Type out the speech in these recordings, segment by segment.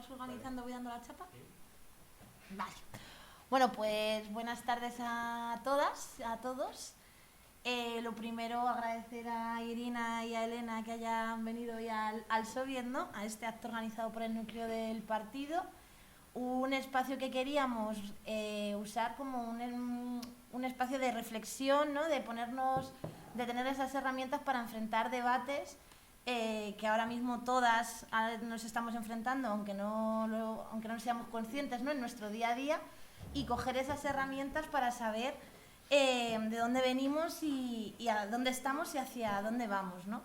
vas organizando, voy dando la chapa. Vale. Bueno, pues buenas tardes a todas, a todos. Lo primero, agradecer a Irina y a Elena que hayan venido hoy al Soviet, ¿no? A este acto organizado por el núcleo del partido. Un espacio que queríamos usar como un espacio de reflexión, ¿no? De tener esas herramientas para enfrentar debates que ahora mismo todas nos estamos enfrentando, aunque no seamos conscientes, ¿no? En nuestro día a día, y coger esas herramientas para saber de dónde venimos y a dónde estamos y hacia dónde vamos, ¿no?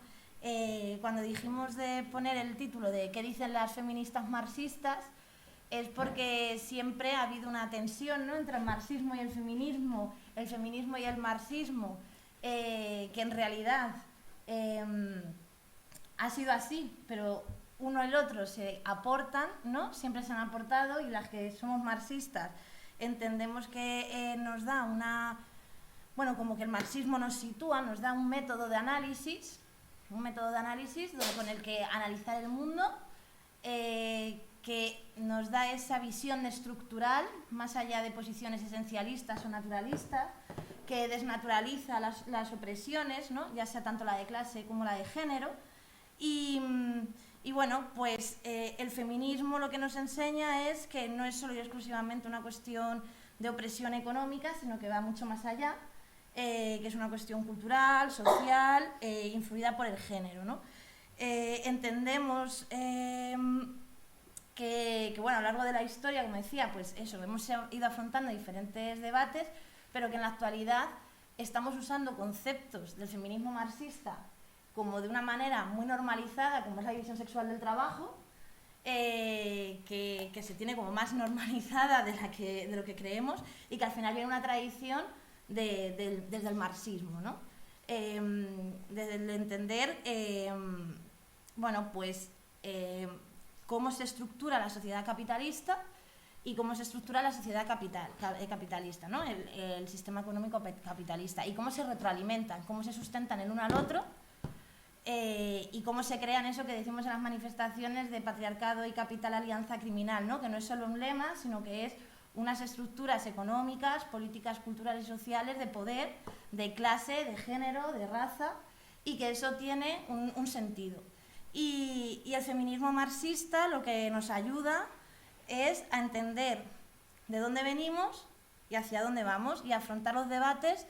Cuando dijimos de poner el título de ¿qué dicen las feministas marxistas? Es porque siempre ha habido una tensión, ¿no? Entre el marxismo y el feminismo y el marxismo, que en realidad ha sido así, pero uno y el otro se aportan, ¿no? Siempre se han aportado, y las que somos marxistas entendemos que nos da bueno, como que el marxismo nos sitúa, nos da un método de análisis con el que analizar el mundo, que nos da esa visión estructural, más allá de posiciones esencialistas o naturalistas, que desnaturaliza las opresiones, ¿no? Ya sea tanto la de clase como la de género. Y bueno, pues el feminismo lo que nos enseña es que no es solo y exclusivamente una cuestión de opresión económica, sino que va mucho más allá, que es una cuestión cultural, social, influida por el género, ¿no? Entendemos que bueno, a lo largo de la historia, como decía, pues eso, hemos ido afrontando diferentes debates, pero que en la actualidad estamos usando conceptos del feminismo marxista como de una manera muy normalizada, como es la división sexual del trabajo, que se tiene como más normalizada de lo que creemos, y que al final viene una tradición desde el marxismo, ¿no? Desde el entender, bueno, pues cómo se estructura la sociedad capitalista y cómo se estructura la sociedad capitalista, ¿no? El sistema económico capitalista, y cómo se retroalimentan, cómo se sustentan el uno al otro, y cómo se crean eso que decimos en las manifestaciones de patriarcado y capital alianza criminal, ¿no? Que no es solo un lema, sino que es unas estructuras económicas, políticas, culturales y sociales de poder, de clase, de género, de raza, y que eso tiene un sentido. Y el feminismo marxista lo que nos ayuda es a entender de dónde venimos y hacia dónde vamos, y a afrontar los debates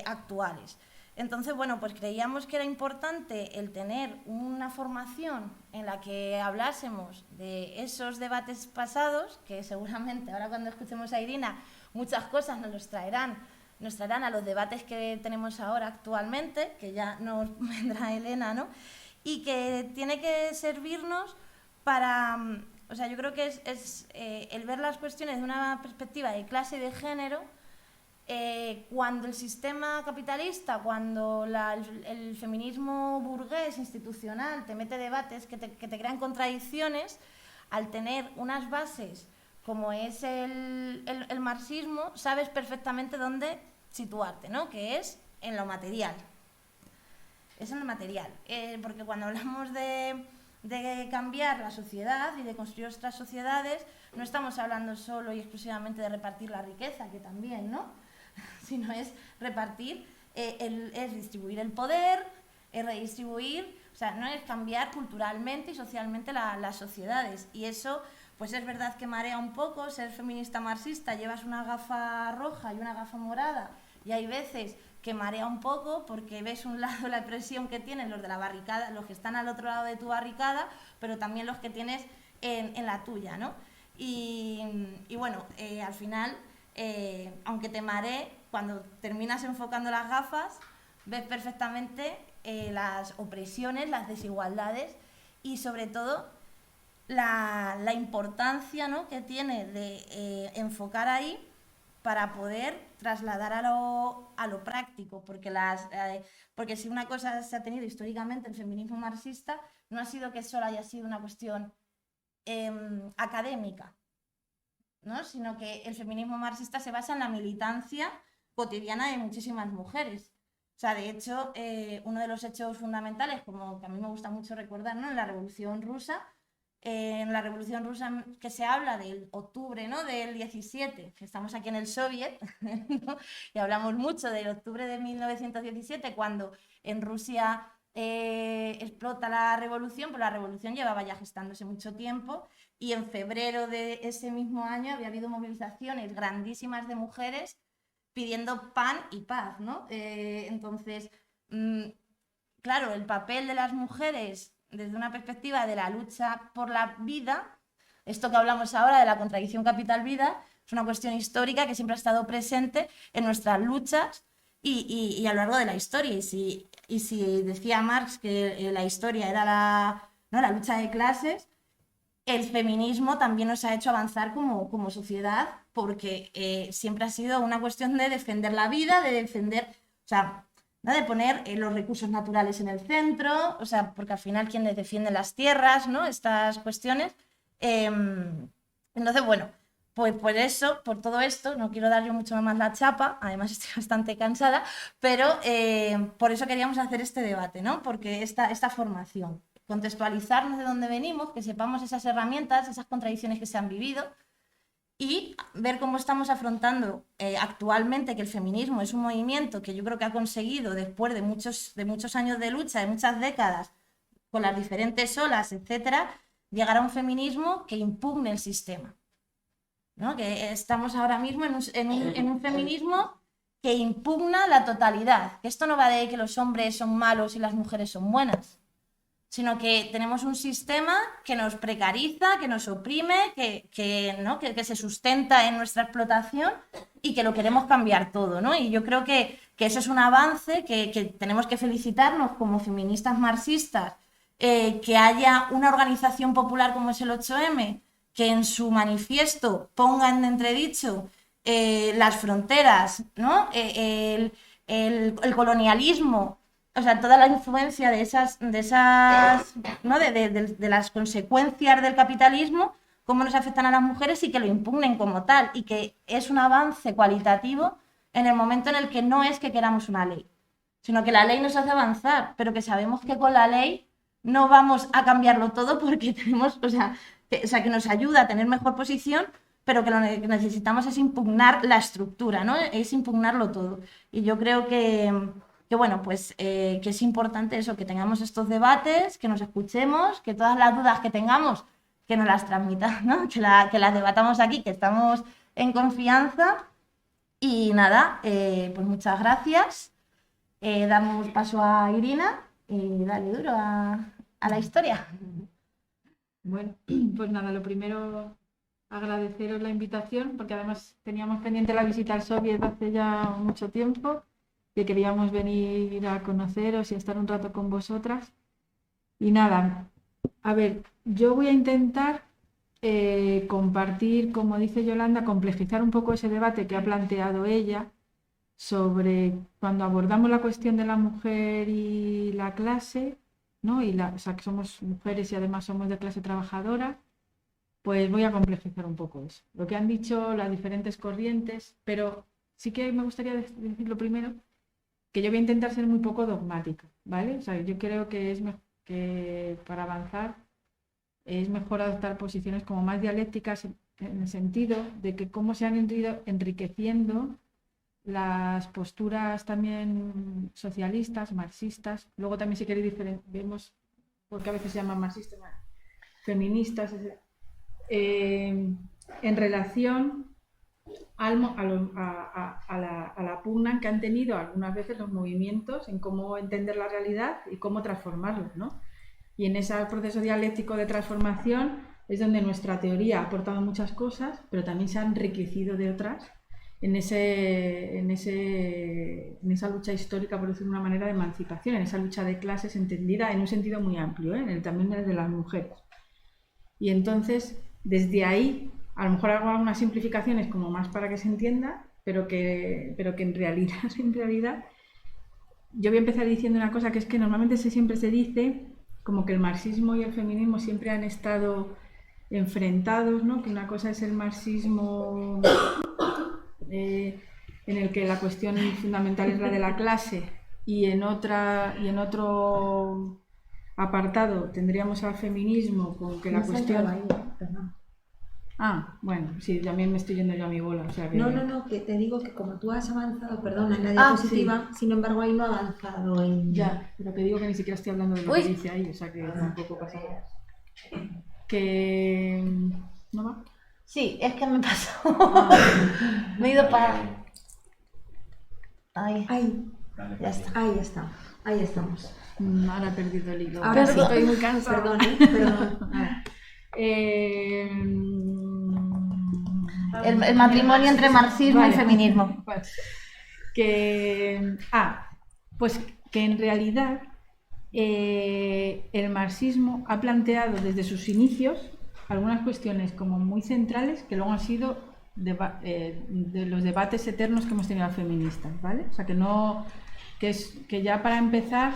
actuales. Entonces, bueno, pues creíamos que era importante el tener una formación en la que hablásemos de esos debates pasados, que seguramente ahora cuando escuchemos a Irina muchas cosas nos traerán a los debates que tenemos ahora actualmente, que ya nos vendrá Elena, ¿no? Y que tiene que servirnos para, o sea, yo creo que es el ver las cuestiones de una perspectiva de clase y de género. Cuando el sistema capitalista, cuando el feminismo burgués institucional te mete debates que te crean contradicciones, al tener unas bases como es el marxismo, sabes perfectamente dónde situarte, ¿no? Que es en lo material. Es en lo material. Porque cuando hablamos de cambiar la sociedad y de construir otras sociedades, no estamos hablando solo y exclusivamente de repartir la riqueza, que también, ¿no? Sino es repartir, es distribuir el poder, es redistribuir, o sea, no es cambiar culturalmente y socialmente las sociedades. Y eso, pues es verdad que marea un poco. Ser feminista marxista, llevas una gafa roja y una gafa morada, y hay veces que marea un poco porque ves un lado la presión que tienen los de la barricada, los que están al otro lado de tu barricada, pero también los que tienes en la tuya, ¿no? Y bueno, al final, aunque te maree, cuando terminas enfocando las gafas, ves perfectamente las opresiones, las desigualdades, y sobre todo la importancia, ¿no?, que tiene de enfocar ahí para poder trasladar a lo práctico, porque si una cosa se ha tenido históricamente el feminismo marxista, no ha sido que solo haya sido una cuestión académica, ¿no?, sino que el feminismo marxista se basa en la militancia cotidiana de muchísimas mujeres. O sea, de hecho, uno de los hechos fundamentales, como que a mí me gusta mucho recordar, ¿no?, en la Revolución Rusa, en la Revolución Rusa que se habla del octubre, ¿no?, del 17, que estamos aquí en el Soviet, ¿no?, y hablamos mucho del octubre de 1917, cuando en Rusia explota la revolución, pues la revolución llevaba ya gestándose mucho tiempo, y en febrero de ese mismo año había habido movilizaciones grandísimas de mujeres pidiendo pan y paz, ¿no? Entonces, claro, el papel de las mujeres desde una perspectiva de la lucha por la vida, esto que hablamos ahora de la contradicción capital-vida, es una cuestión histórica que siempre ha estado presente en nuestras luchas y a lo largo de la historia. Y si decía Marx que la historia era la lucha de clases, el feminismo también nos ha hecho avanzar como sociedad, porque siempre ha sido una cuestión de defender la vida, de defender, o sea, ¿no?, de poner los recursos naturales en el centro, o sea, porque al final quienes defienden las tierras, ¿no?, estas cuestiones. Entonces, bueno, pues por eso, por todo esto, no quiero dar yo mucho más la chapa, además estoy bastante cansada, pero por eso queríamos hacer este debate, ¿no?, porque esta formación, contextualizarnos de dónde venimos, que sepamos esas herramientas, esas contradicciones que se han vivido, y ver cómo estamos afrontando actualmente que el feminismo es un movimiento que yo creo que ha conseguido, después de muchos años de lucha, de muchas décadas, con las diferentes olas, etcétera, llegar a un feminismo que impugne el sistema, ¿no? Que estamos ahora mismo en un feminismo que impugna la totalidad, que esto no va de que los hombres son malos y las mujeres son buenas, sino que tenemos un sistema que nos precariza, que nos oprime, ¿no?, que se sustenta en nuestra explotación y que lo queremos cambiar todo, ¿no? Y yo creo que eso es un avance que tenemos que felicitarnos como feministas marxistas, que haya una organización popular como es el 8M, que en su manifiesto ponga en entredicho las fronteras, ¿no?, el colonialismo, o sea, toda la influencia de esas ¿no?, de las consecuencias del capitalismo, cómo nos afectan a las mujeres y que lo impugnen como tal, y que es un avance cualitativo en el momento en el que no es que queramos una ley, sino que la ley nos hace avanzar, pero que sabemos que con la ley no vamos a cambiarlo todo porque tenemos, o sea, que nos ayuda a tener mejor posición, pero que lo que necesitamos es impugnar la estructura, ¿no?, es impugnarlo todo. Y yo creo que bueno, pues que es importante eso, que tengamos estos debates, que nos escuchemos, que todas las dudas que tengamos, que nos las transmitan, ¿no?, que las debatamos aquí, que estamos en confianza. Y nada, pues muchas gracias. Damos paso a Irina y dale duro a la historia. Bueno, pues nada, lo primero, agradeceros la invitación, porque además teníamos pendiente la visita al Soviet hace ya mucho tiempo, que queríamos venir a conoceros y a estar un rato con vosotras. Y nada, a ver, yo voy a intentar compartir, como dice Yolanda, complejizar un poco ese debate que ha planteado ella sobre cuando abordamos la cuestión de la mujer y la clase, ¿no? O sea, que somos mujeres y además somos de clase trabajadora, pues voy a complejizar un poco eso. Lo que han dicho las diferentes corrientes, pero sí que me gustaría decir lo primero, que yo voy a intentar ser muy poco dogmática, ¿vale? O sea, yo creo que que para avanzar es mejor adoptar posiciones como más dialécticas en el sentido de que cómo se han ido enriqueciendo las posturas también socialistas, marxistas. Luego también si queréis vemos, porque a veces se llaman marxistas, feministas, en relación a la pugna que han tenido algunas veces los movimientos en cómo entender la realidad y cómo transformarla, ¿no? Y en ese proceso dialéctico de transformación es donde nuestra teoría ha aportado muchas cosas, pero también se ha enriquecido de otras en esa lucha histórica, por decirlo de una manera, de emancipación, en esa lucha de clases entendida en un sentido muy amplio, también desde las mujeres. Y entonces, desde ahí, a lo mejor hago algunas simplificaciones como más para que se entienda, pero que en realidad, yo voy a empezar diciendo una cosa, que es que normalmente siempre se dice como que el marxismo y el feminismo siempre han estado enfrentados, ¿no? Que una cosa es el marxismo en el que la cuestión fundamental es la de la clase, y en otro apartado tendríamos al feminismo con que la Me he cuestión... saltado ahí, perdón. Ah, bueno, sí, también me estoy yendo yo a mi bola, o sea que... No, que te digo que como tú has avanzado, perdona, en la Ah, diapositiva, sin embargo ahí no ha avanzado en... Ya, pero que digo que ni siquiera estoy hablando de lo Uy. que dice ahí, o sea que tampoco pasa nada. Que... ¿No va? Sí, es que me pasó. Ah, Me he ido para... Ahí, Ahí, ya está. ahí estamos. ahora he perdido el hilo. Ahora sí. Estoy muy cansada. Perdón, perdón. Eh, El matrimonio entre marxismo Vale. y feminismo. Vale. Pues que en realidad el marxismo ha planteado desde sus inicios algunas cuestiones como muy centrales que luego han sido de los debates eternos que hemos tenido las feministas, ¿vale? O sea que ya para empezar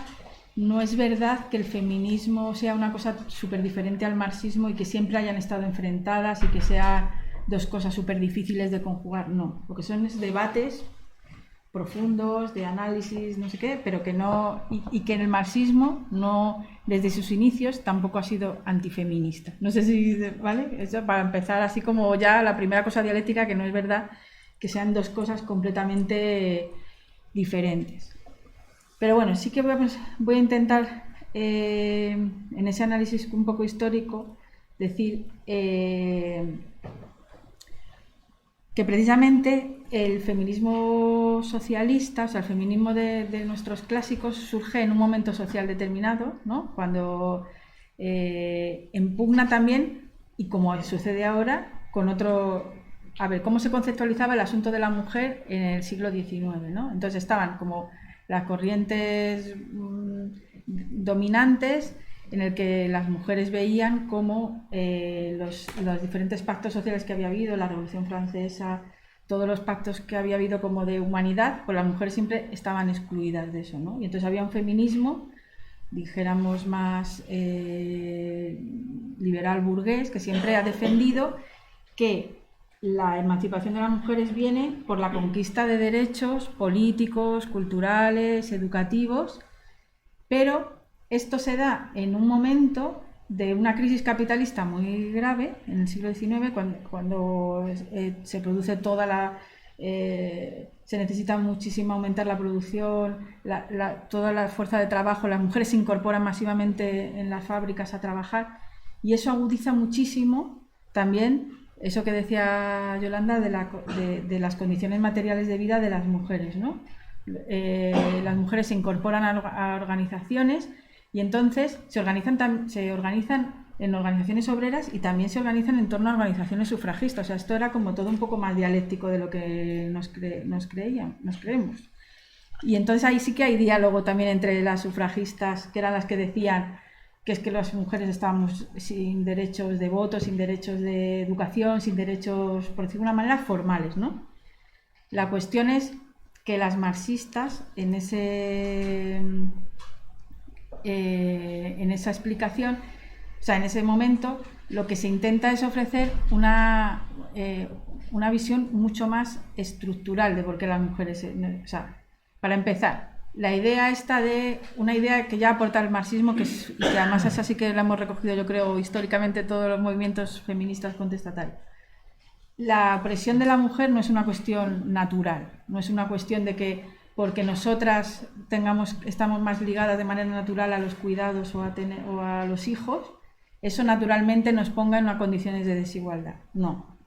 no es verdad que el feminismo sea una cosa súper diferente al marxismo y que siempre hayan estado enfrentadas y que sea dos cosas súper difíciles de conjugar, no, porque son debates profundos, de análisis, no sé qué, pero que no, y que en el marxismo no, desde sus inicios tampoco ha sido antifeminista. No sé si, ¿vale? Eso para empezar así como ya la primera cosa dialéctica, que no es verdad que sean dos cosas completamente diferentes. Pero bueno, sí que voy a intentar en ese análisis un poco histórico decir que precisamente el feminismo socialista, o sea, el feminismo de nuestros clásicos surge en un momento social determinado, ¿no? Cuando impugna también, y como sucede ahora, con otro... A ver, ¿cómo se conceptualizaba el asunto de la mujer en el siglo XIX, ¿no? Entonces estaban como las corrientes dominantes en el que las mujeres veían cómo los diferentes pactos sociales que había habido, la Revolución Francesa, todos los pactos que había habido como de humanidad, pues las mujeres siempre estaban excluidas de eso, ¿no? Y entonces había un feminismo, dijéramos, más liberal burgués, que siempre ha defendido que la emancipación de las mujeres viene por la conquista de derechos políticos, culturales, educativos, pero esto se da en un momento de una crisis capitalista muy grave en el siglo XIX, cuando se produce toda la... se necesita muchísimo aumentar la producción, toda la fuerza de trabajo, las mujeres se incorporan masivamente en las fábricas a trabajar y eso agudiza muchísimo también eso que decía Yolanda de las condiciones materiales de vida de las mujeres, ¿no? Las mujeres se incorporan a organizaciones y entonces se organizan en organizaciones obreras y también se organizan en torno a organizaciones sufragistas. O sea, esto era como todo un poco más dialéctico de lo que nos creemos. Y entonces ahí sí que hay diálogo también entre las sufragistas, que eran las que decían que es que las mujeres estábamos sin derechos de voto, sin derechos de educación, sin derechos, por decirlo de una manera, formales, ¿no? La cuestión es que las marxistas en esa explicación, o sea, en ese momento, lo que se intenta es ofrecer una visión mucho más estructural de por qué las mujeres... o sea, para empezar, la idea esta de una idea que ya aporta el marxismo, y que además es así que la hemos recogido, yo creo, históricamente todos los movimientos feministas contestatarios. La opresión de la mujer no es una cuestión natural, no es una cuestión de que porque nosotras estamos más ligadas de manera natural a los cuidados o a los hijos, eso naturalmente nos ponga en unas condiciones de desigualdad. No.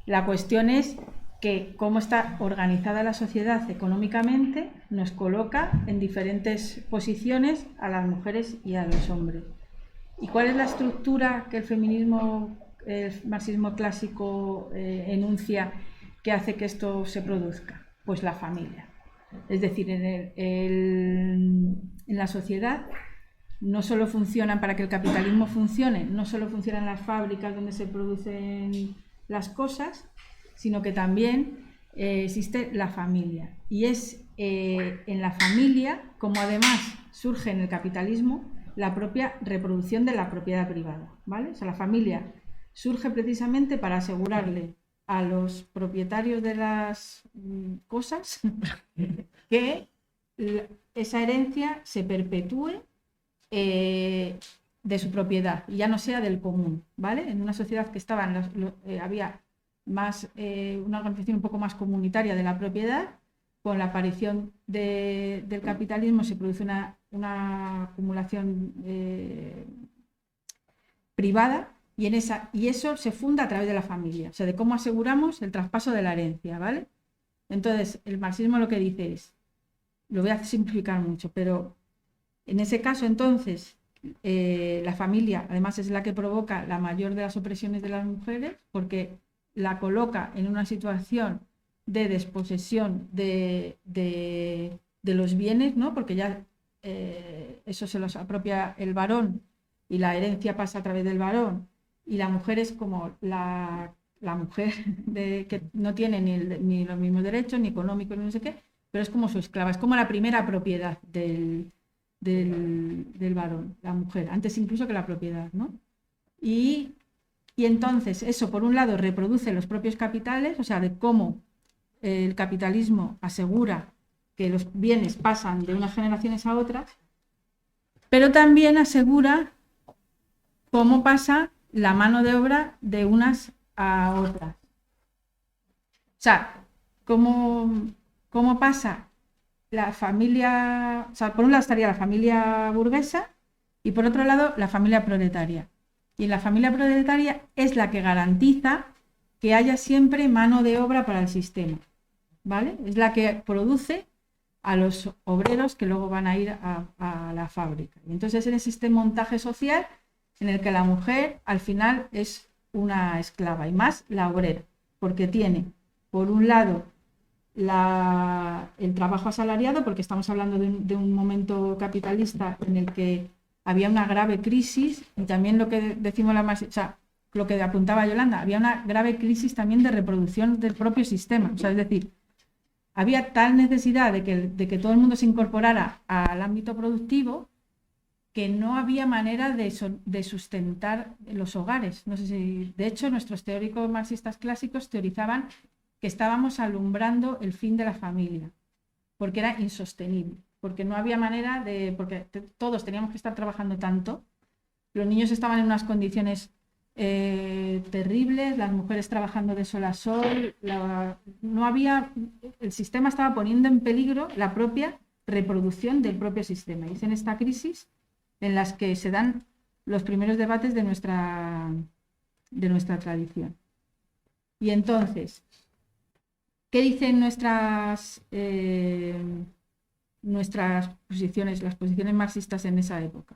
La cuestión es que cómo está organizada la sociedad económicamente nos coloca en diferentes posiciones a las mujeres y a los hombres. ¿Y cuál es la estructura que el marxismo clásico enuncia que hace que esto se produzca? Pues la familia. Es decir, en la sociedad no solo funcionan, para que el capitalismo funcione, no solo funcionan las fábricas donde se producen las cosas, sino que también existe la familia. Y es en la familia como además surge en el capitalismo la propia reproducción de la propiedad privada, ¿vale? O sea, la familia surge precisamente para asegurarle a los propietarios de las cosas que esa herencia se perpetúe de su propiedad y ya no sea del común, ¿vale? En una sociedad que había más una organización un poco más comunitaria de la propiedad, con la aparición del capitalismo se produce una acumulación privada y eso se funda a través de la familia, o sea, de cómo aseguramos el traspaso de la herencia, ¿vale? Entonces, el marxismo lo que dice es, lo voy a simplificar mucho, pero en ese caso, entonces, la familia, además, es la que provoca la mayor de las opresiones de las mujeres, porque la coloca en una situación de desposesión de los bienes, ¿no? Porque ya eso se los apropia el varón y la herencia pasa a través del varón, y la mujer es como la mujer que no tiene ni los mismos derechos, ni económicos, ni no sé qué, pero es como su esclava, es como la primera propiedad del varón, la mujer, antes incluso que la propiedad, ¿no? Y entonces eso, por un lado, reproduce los propios capitales, o sea, de cómo el capitalismo asegura que los bienes pasan de unas generaciones a otras, pero también asegura cómo pasa la mano de obra de unas a otras. O sea, cómo pasa la familia, o sea, por un lado estaría la familia burguesa y por otro lado la familia proletaria. Y en la familia proletaria es la que garantiza que haya siempre mano de obra para el sistema, ¿vale? Es la que produce a los obreros que luego van a ir a la fábrica. Y entonces es este montaje social en el que la mujer al final es una esclava, y más la obrera, porque tiene, por un lado, el trabajo asalariado, porque estamos hablando de un momento capitalista en el que había una grave crisis, y también lo que decimos o sea, lo que apuntaba Yolanda, había una grave crisis también de reproducción del propio sistema, o sea, es decir, había tal necesidad de que todo el mundo se incorporara al ámbito productivo que no había manera de sustentar los hogares. No sé si, de hecho, nuestros teóricos marxistas clásicos teorizaban que estábamos alumbrando el fin de la familia, porque era insostenible, porque no había manera porque todos teníamos que estar trabajando tanto, los niños estaban en unas condiciones terribles, las mujeres trabajando de sol a sol, el sistema estaba poniendo en peligro la propia reproducción del propio sistema, y es en esta crisis en las que se dan los primeros debates de nuestra tradición. Y entonces, ¿qué dicen nuestras posiciones, las posiciones marxistas en esa época?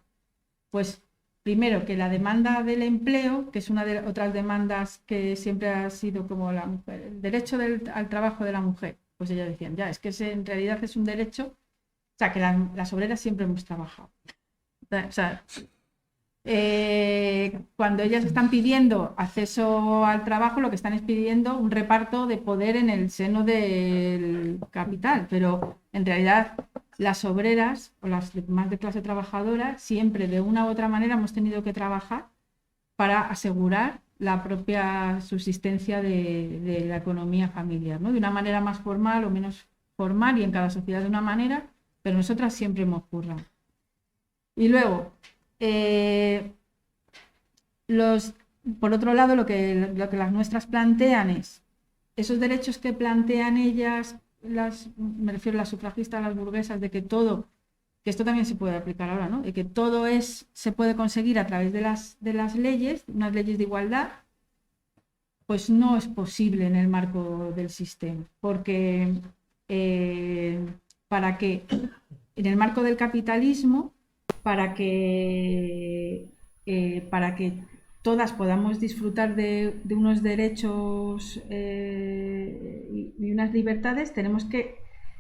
Pues primero, que la demanda del empleo, que es una de otras demandas que siempre ha sido como la mujer, el derecho al trabajo de la mujer, pues ellas decían, ya, es que en realidad es un derecho, o sea, que las obreras siempre hemos trabajado. O sea, cuando ellas están pidiendo acceso al trabajo, lo que están es pidiendo un reparto de poder en el seno del capital, pero en realidad las obreras o las más de clase trabajadora siempre de una u otra manera hemos tenido que trabajar para asegurar la propia subsistencia de la economía familiar, ¿no? De una manera más formal o menos formal, y en cada sociedad de una manera, pero nosotras siempre hemos currado. Y luego, por otro lado, lo que las nuestras plantean es esos derechos que plantean ellas, me refiero a las sufragistas, a las burguesas, de que esto también se puede aplicar ahora, ¿no? De que todo se puede conseguir a través de las leyes, unas leyes de igualdad, pues no es posible en el marco del sistema, porque para que en el marco del capitalismo, para que todas podamos disfrutar de unos derechos y unas libertades, tenemos que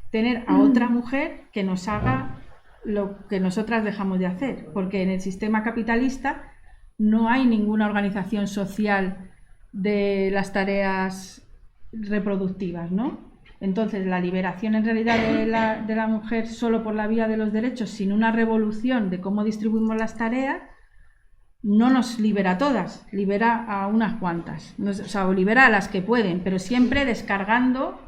tener a otra mujer que nos haga lo que nosotras dejamos de hacer, porque en el sistema capitalista no hay ninguna organización social de las tareas reproductivas, ¿no? Entonces, la liberación en realidad de la mujer solo por la vía de los derechos, sin una revolución de cómo distribuimos las tareas, no nos libera a todas, libera a unas cuantas, o libera a las que pueden, pero siempre descargando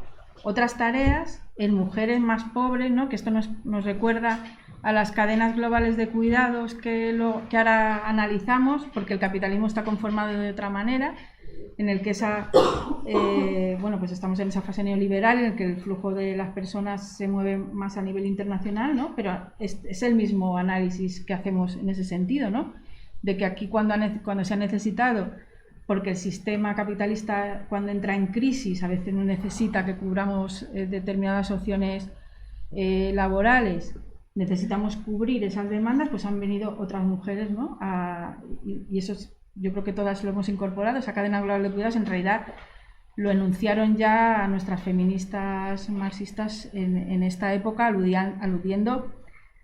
otras tareas en mujeres más pobres, ¿no? Que esto nos recuerda a las cadenas globales de cuidados que ahora analizamos, porque el capitalismo está conformado de otra manera, en el que pues estamos en esa fase neoliberal en el que el flujo de las personas se mueve más a nivel internacional, ¿no? Pero es el mismo análisis que hacemos en ese sentido, ¿no? De que aquí cuando se ha necesitado, porque el sistema capitalista cuando entra en crisis a veces no necesita que cubramos determinadas opciones laborales, necesitamos cubrir esas demandas, pues han venido otras mujeres, ¿no? Y eso yo creo que todas lo hemos incorporado, esa cadena global de cuidados en realidad lo enunciaron ya a nuestras feministas marxistas en esta época, aludiendo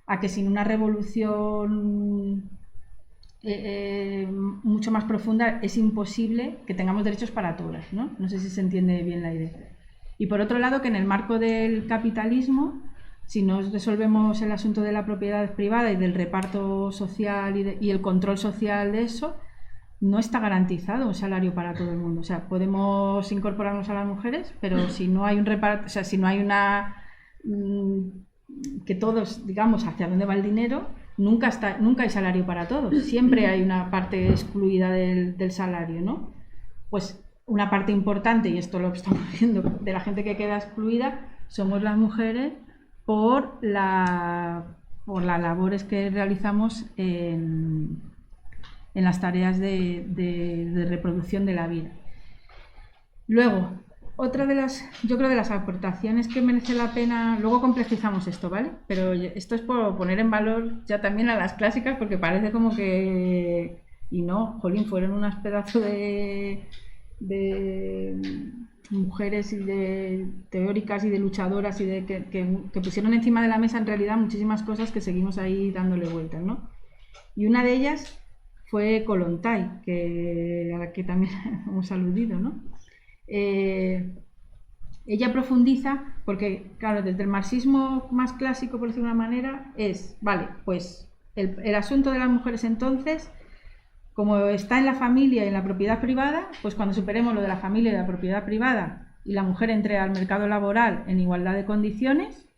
a que sin una revolución mucho más profunda es imposible que tengamos derechos para todas, ¿no? No sé si se entiende bien la idea. Y por otro lado, que en el marco del capitalismo, si no resolvemos el asunto de la propiedad privada y del reparto social y el control social de eso, no está garantizado un salario para todo el mundo. O sea, podemos incorporarnos a las mujeres, pero si no hay un reparto, o sea, si no hay que todos digamos hacia dónde va el dinero, nunca hay salario para todos. Siempre hay una parte excluida del salario, ¿no? Pues una parte importante, y esto lo estamos viendo, de la gente que queda excluida, somos las mujeres por las labores que realizamos en las tareas de reproducción de la vida. Luego, otra de las aportaciones que merece la pena, luego complejizamos esto, ¿vale? Pero esto es por poner en valor ya también a las clásicas, porque parece como que, y no, jolín, fueron unas pedazos de mujeres y de teóricas y de luchadoras y que pusieron encima de la mesa en realidad muchísimas cosas que seguimos ahí dándole vueltas, ¿no? Y una de ellas fue Kollontai, a la que también hemos aludido, ¿no? Ella profundiza, porque claro, desde el marxismo más clásico, por decirlo de una manera, vale, pues el asunto de las mujeres entonces, como está en la familia y en la propiedad privada, pues cuando superemos lo de la familia y la propiedad privada y la mujer entre al mercado laboral en igualdad de condiciones,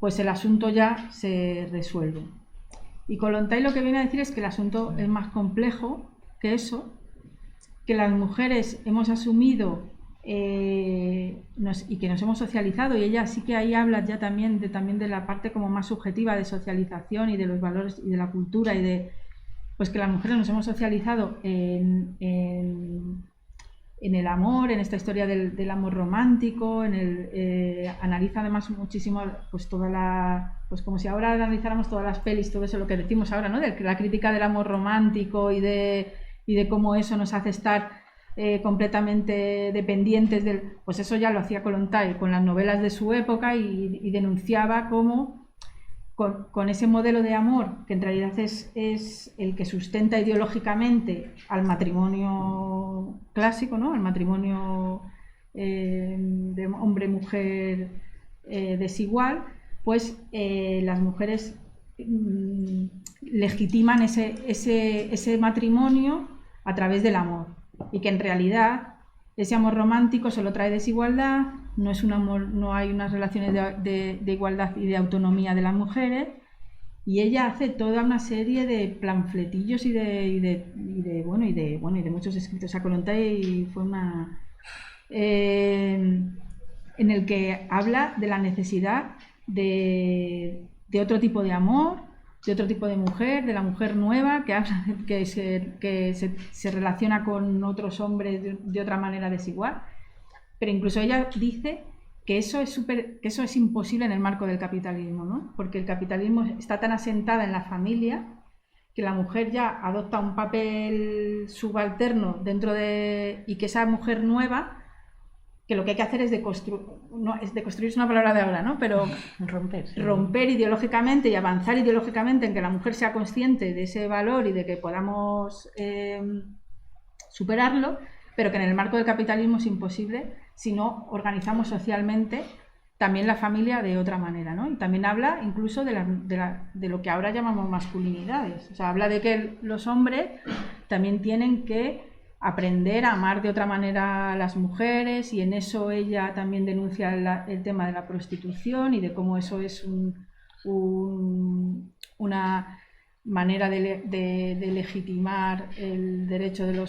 pues el asunto ya se resuelve. Y Kollontai lo que viene a decir es que el asunto es más complejo que eso, que las mujeres hemos asumido y que nos hemos socializado, y ella sí que ahí habla ya también de la parte como más subjetiva de socialización y de los valores y de la cultura y de pues que las mujeres nos hemos socializado en el amor, en esta historia del amor romántico, analiza además muchísimo pues pues como si ahora analizáramos todas las pelis, todo eso lo que decimos ahora, ¿no? De la crítica del amor romántico y de cómo eso nos hace estar completamente dependientes pues eso ya lo hacía Kollontai con las novelas de su época y denunciaba cómo con ese modelo de amor, que en realidad es el que sustenta ideológicamente al matrimonio clásico, ¿no? Al matrimonio de hombre-mujer desigual, pues las mujeres legitiman ese matrimonio a través del amor, y que en realidad ese amor romántico solo trae desigualdad, no es un amor, no hay unas relaciones de igualdad y de autonomía de las mujeres, y ella hace toda una serie de panfletillos y de muchos escritos. A Kollontai fue en el que habla de la necesidad de otro tipo de amor, de otro tipo de mujer, de la mujer nueva, que se relaciona con otros hombres de otra manera desigual. Pero incluso ella dice que eso es imposible en el marco del capitalismo, ¿no? Porque el capitalismo está tan asentada en la familia que la mujer ya adopta un papel subalterno y que esa mujer nueva, que lo que hay que hacer es deconstruir es una palabra de ahora, ¿no? Pero romper ideológicamente y avanzar ideológicamente en que la mujer sea consciente de ese valor y de que podamos superarlo, pero que en el marco del capitalismo es imposible si no organizamos socialmente también la familia de otra manera, ¿no? Y también habla incluso de lo que ahora llamamos masculinidades. O sea, habla de que los hombres también tienen que aprender a amar de otra manera a las mujeres, y en eso ella también denuncia el tema de la prostitución y de cómo eso es una manera de legitimar el derecho de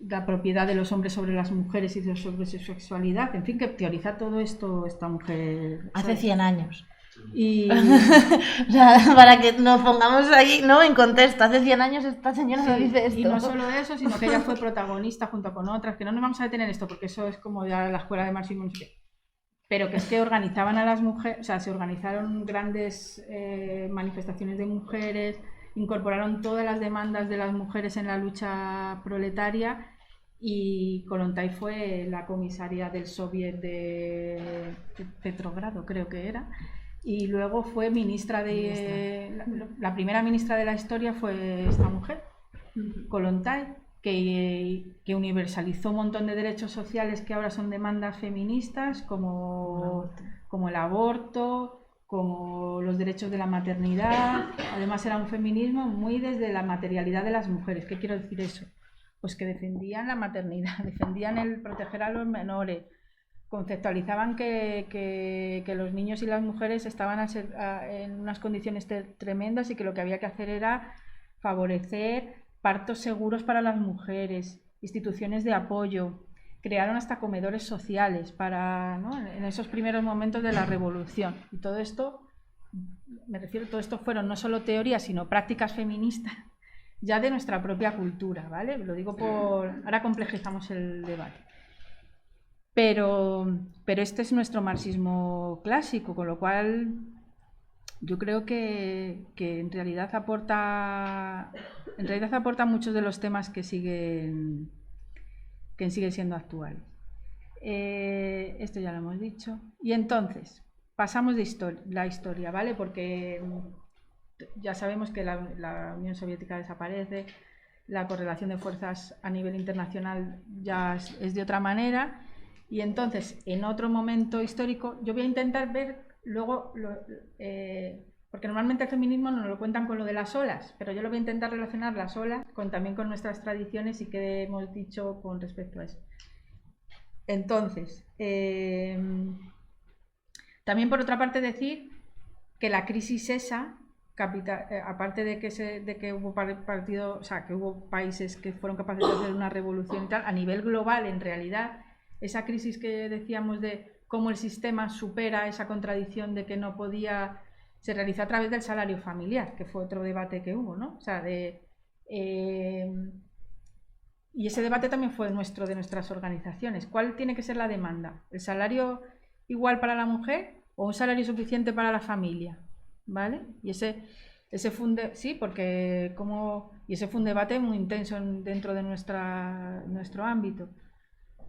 la propiedad de los hombres sobre las mujeres y sobre su sexualidad. En fin, que teoriza todo esto esta mujer. Hace 100 años. Y O sea, para que nos pongamos ahí, ¿no?, en contexto. Hace 100 años esta señora nos dice esto. y no solo eso, sino que ella fue protagonista junto con otras, que no nos vamos a detener en esto porque eso es como ya la escuela de marxismo, no sé qué. Pero que es que organizaban a las mujeres, o sea, se organizaron grandes manifestaciones de mujeres, incorporaron todas las demandas de las mujeres en la lucha proletaria, y Kollontai fue la comisaria del Soviet de Petrogrado, creo que era, y luego fue ministra la primera ministra de la historia fue esta mujer, Kollontai, que universalizó un montón de derechos sociales que ahora son demandas feministas, como el aborto, como los derechos de la maternidad. Además era un feminismo muy desde la materialidad de las mujeres. ¿Qué quiero decir eso? Pues que defendían la maternidad, defendían el proteger a los menores, conceptualizaban que los niños y las mujeres estaban en unas condiciones tremendas y que lo que había que hacer era favorecer partos seguros para las mujeres, instituciones de apoyo. Crearon hasta comedores sociales para, ¿no?, en esos primeros momentos de la revolución. Y todo esto, todo esto fueron no solo teorías, sino prácticas feministas ya de nuestra propia cultura, ¿vale? Lo digo ahora complejizamos el debate. Pero este es nuestro marxismo clásico, con lo cual yo creo que en realidad aporta muchos de los temas que siguen siendo actuales. Esto ya lo hemos dicho. Y entonces, pasamos de la historia, ¿vale? Porque ya sabemos que la Unión Soviética desaparece, la correlación de fuerzas a nivel internacional ya es de otra manera, y entonces, en otro momento histórico, yo voy a intentar ver luego, porque normalmente el feminismo nos lo cuentan con lo de las olas, pero yo lo voy a intentar relacionar las olas también con nuestras tradiciones y qué hemos dicho con respecto a eso. Entonces, también por otra parte decir que la crisis esa, aparte de que hubo partidos, o sea, que hubo países que fueron capaces de hacer una revolución y tal, a nivel global, en realidad, esa crisis que decíamos de cómo el sistema supera esa contradicción de que no podía, se realizó a través del salario familiar, que fue otro debate que hubo, ¿no? O sea, y ese debate también fue de nuestras organizaciones. ¿Cuál tiene que ser la demanda? ¿El salario igual para la mujer o un salario suficiente para la familia? ¿Vale? Y ese fue un debate muy intenso dentro de nuestro ámbito.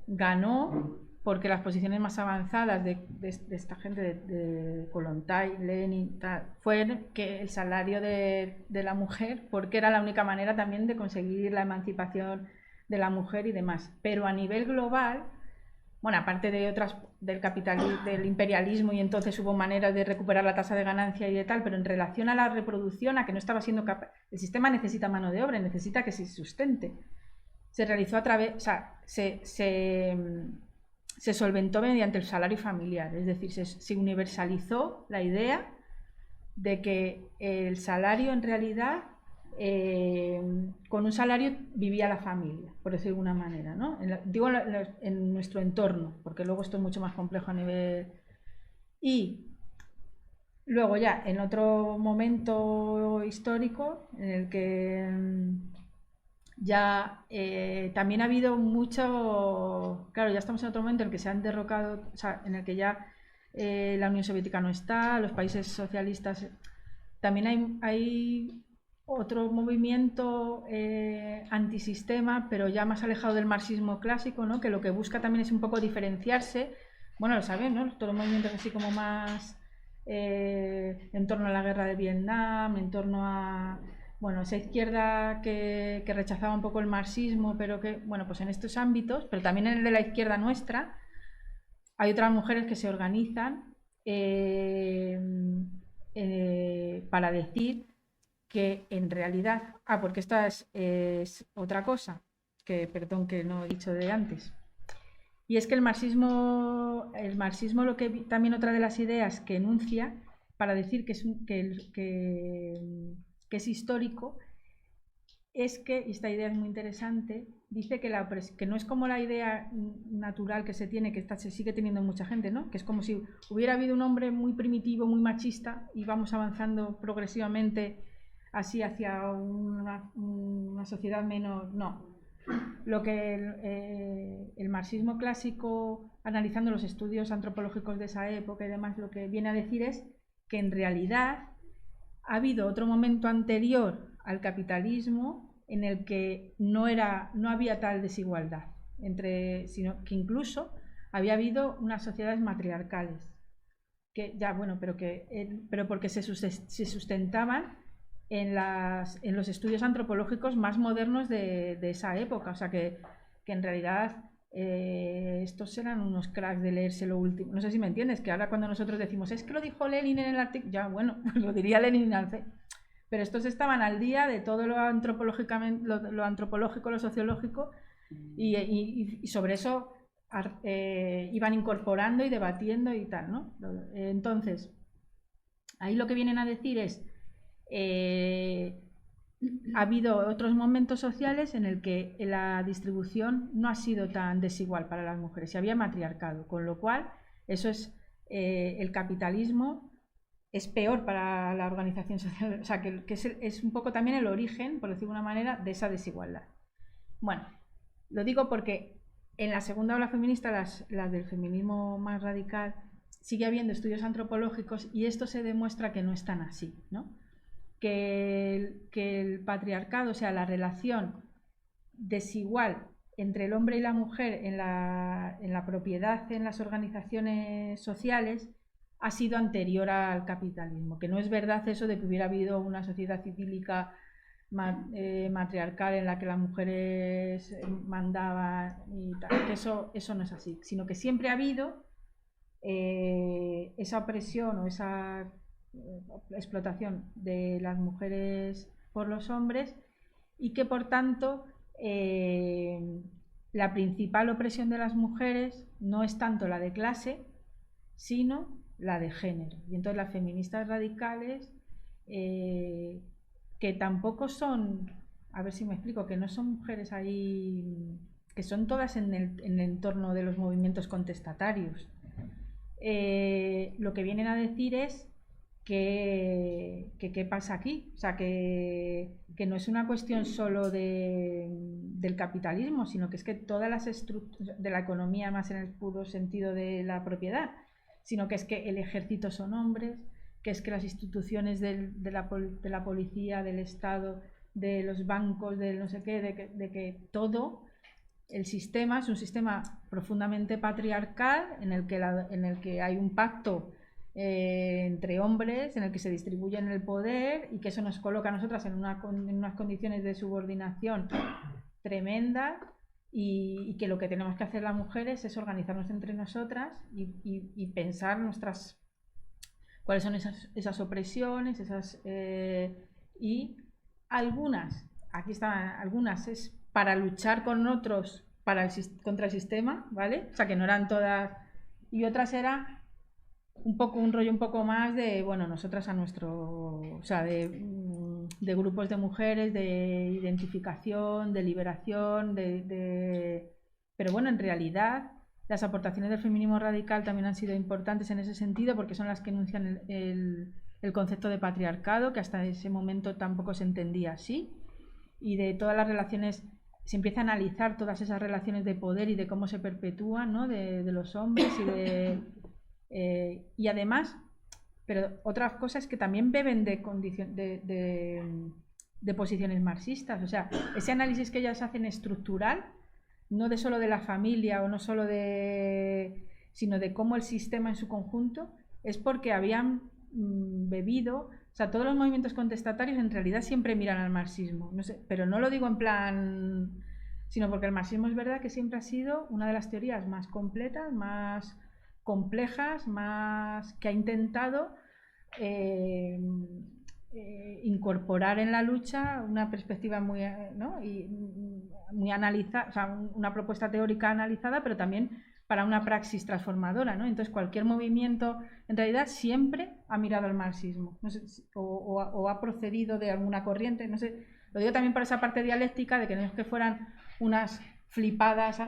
Ganó porque las posiciones más avanzadas de esta gente, de Kollontai, Lenin, fue que el salario de la mujer, porque era la única manera también de conseguir la emancipación de la mujer y demás. Pero a nivel global, bueno, aparte de otras del capitalismo, del imperialismo, y entonces hubo maneras de recuperar la tasa de ganancia y de tal, pero en relación a la reproducción, a que no estaba siendo capaz, el sistema necesita mano de obra, necesita que se sustente. Se realizó a través, o sea, se solventó mediante el salario familiar, es decir, se universalizó la idea de que el salario en realidad, con un salario vivía la familia, por decirlo de alguna manera, ¿no? Digo en nuestro entorno, porque luego esto es mucho más complejo a nivel... Y luego ya en otro momento histórico en el que ya también ha habido mucho, claro, ya estamos en otro momento en el que se han derrocado, o sea, en el que ya la Unión Soviética no está, los países socialistas, también hay otro movimiento antisistema, pero ya más alejado del marxismo clásico, ¿no? Que lo que busca también es un poco diferenciarse, bueno, lo saben, ¿no? Todos los movimientos así como más en torno a la guerra de Vietnam, en torno a... Bueno, esa izquierda que rechazaba un poco el marxismo, pero que, bueno, pues en estos ámbitos, pero también en el de la izquierda nuestra, hay otras mujeres que se organizan para decir que en realidad... porque esta es otra cosa, que perdón que no he dicho de antes. Y es que el marxismo lo que también otra de las ideas que enuncia para decir que es histórico, es que, y esta idea es muy interesante, dice que no es como la idea natural que se tiene, que se sigue teniendo mucha gente, ¿no? Que es como si hubiera habido un hombre muy primitivo, muy machista, y vamos avanzando progresivamente así hacia una sociedad menos... No. Lo que el marxismo clásico, analizando los estudios antropológicos de esa época y demás, lo que viene a decir es que en realidad ha habido otro momento anterior al capitalismo en el que no había tal desigualdad, sino que incluso había habido unas sociedades matriarcales, que ya, bueno, pero porque se sustentaban en los estudios antropológicos más modernos de esa época, o sea que en realidad estos eran unos cracks de leerse lo último. No sé si me entiendes, que ahora cuando nosotros decimos es que lo dijo Lenin en el artículo, ya bueno, pues lo diría Lenin pero estos estaban al día de todo lo antropológico, lo sociológico, y sobre eso iban incorporando y debatiendo y tal, ¿no? Entonces, ahí lo que vienen a decir es ha habido otros momentos sociales en el que la distribución no ha sido tan desigual para las mujeres y había matriarcado, con lo cual eso es el capitalismo es peor para la organización social, o sea que es un poco también el origen, por decirlo de una manera, de esa desigualdad. Bueno, lo digo porque en la segunda ola feminista, las del feminismo más radical, sigue habiendo estudios antropológicos y esto se demuestra que no es tan así, ¿no? Que el patriarcado, o sea, la relación desigual entre el hombre y la mujer en la propiedad, en las organizaciones sociales, ha sido anterior al capitalismo, que no es verdad eso de que hubiera habido una sociedad idílica matriarcal en la que las mujeres mandaban y tal, que eso no es así, sino que siempre ha habido esa opresión o esa explotación de las mujeres por los hombres y que por tanto la principal opresión de las mujeres no es tanto la de clase sino la de género. Y entonces las feministas radicales que tampoco son, a ver si me explico, que no son mujeres ahí, que son todas en el entorno de los movimientos contestatarios, lo que vienen a decir es que qué pasa aquí, o sea que no es una cuestión solo del capitalismo, sino que es que todas las estructuras de la economía, más en el puro sentido de la propiedad, sino que es que el ejército son hombres, que es que las instituciones de la policía, del Estado, de los bancos, de no sé qué, de que todo el sistema es un sistema profundamente patriarcal en el que hay un pacto entre hombres en el que se distribuyen el poder y que eso nos coloca a nosotras en unas condiciones de subordinación tremenda y que lo que tenemos que hacer las mujeres es organizarnos entre nosotras y pensar cuáles son esas opresiones, y algunas, aquí están algunas, es para luchar con otros contra el sistema, ¿vale? O sea, que no eran todas, y otras era un rollo un poco más de, bueno, nosotras a nuestro, o sea, de grupos de mujeres, de identificación, de liberación, pero bueno, en realidad las aportaciones del feminismo radical también han sido importantes en ese sentido porque son las que enuncian el concepto de patriarcado, que hasta ese momento tampoco se entendía así, y de todas las relaciones, se empieza a analizar todas esas relaciones de poder y de cómo se perpetúan, ¿no? de los hombres y además, pero otras cosas que también beben de posiciones marxistas, o sea, ese análisis que ellas hacen estructural, no de solo de la familia o no solo sino de cómo el sistema en su conjunto, es porque habían bebido, o sea, todos los movimientos contestatarios en realidad siempre miran al marxismo, no sé, pero no lo digo en plan, sino porque el marxismo es verdad que siempre ha sido una de las teorías más completas, más complejas, más que ha intentado incorporar en la lucha una perspectiva muy, ¿no? muy analizada, o sea, una propuesta teórica analizada, pero también para una praxis transformadora, ¿no? Entonces cualquier movimiento en realidad siempre ha mirado al marxismo, no sé, o ha procedido de alguna corriente, no sé, lo digo también por esa parte dialéctica de que no es que fueran unas flipadas,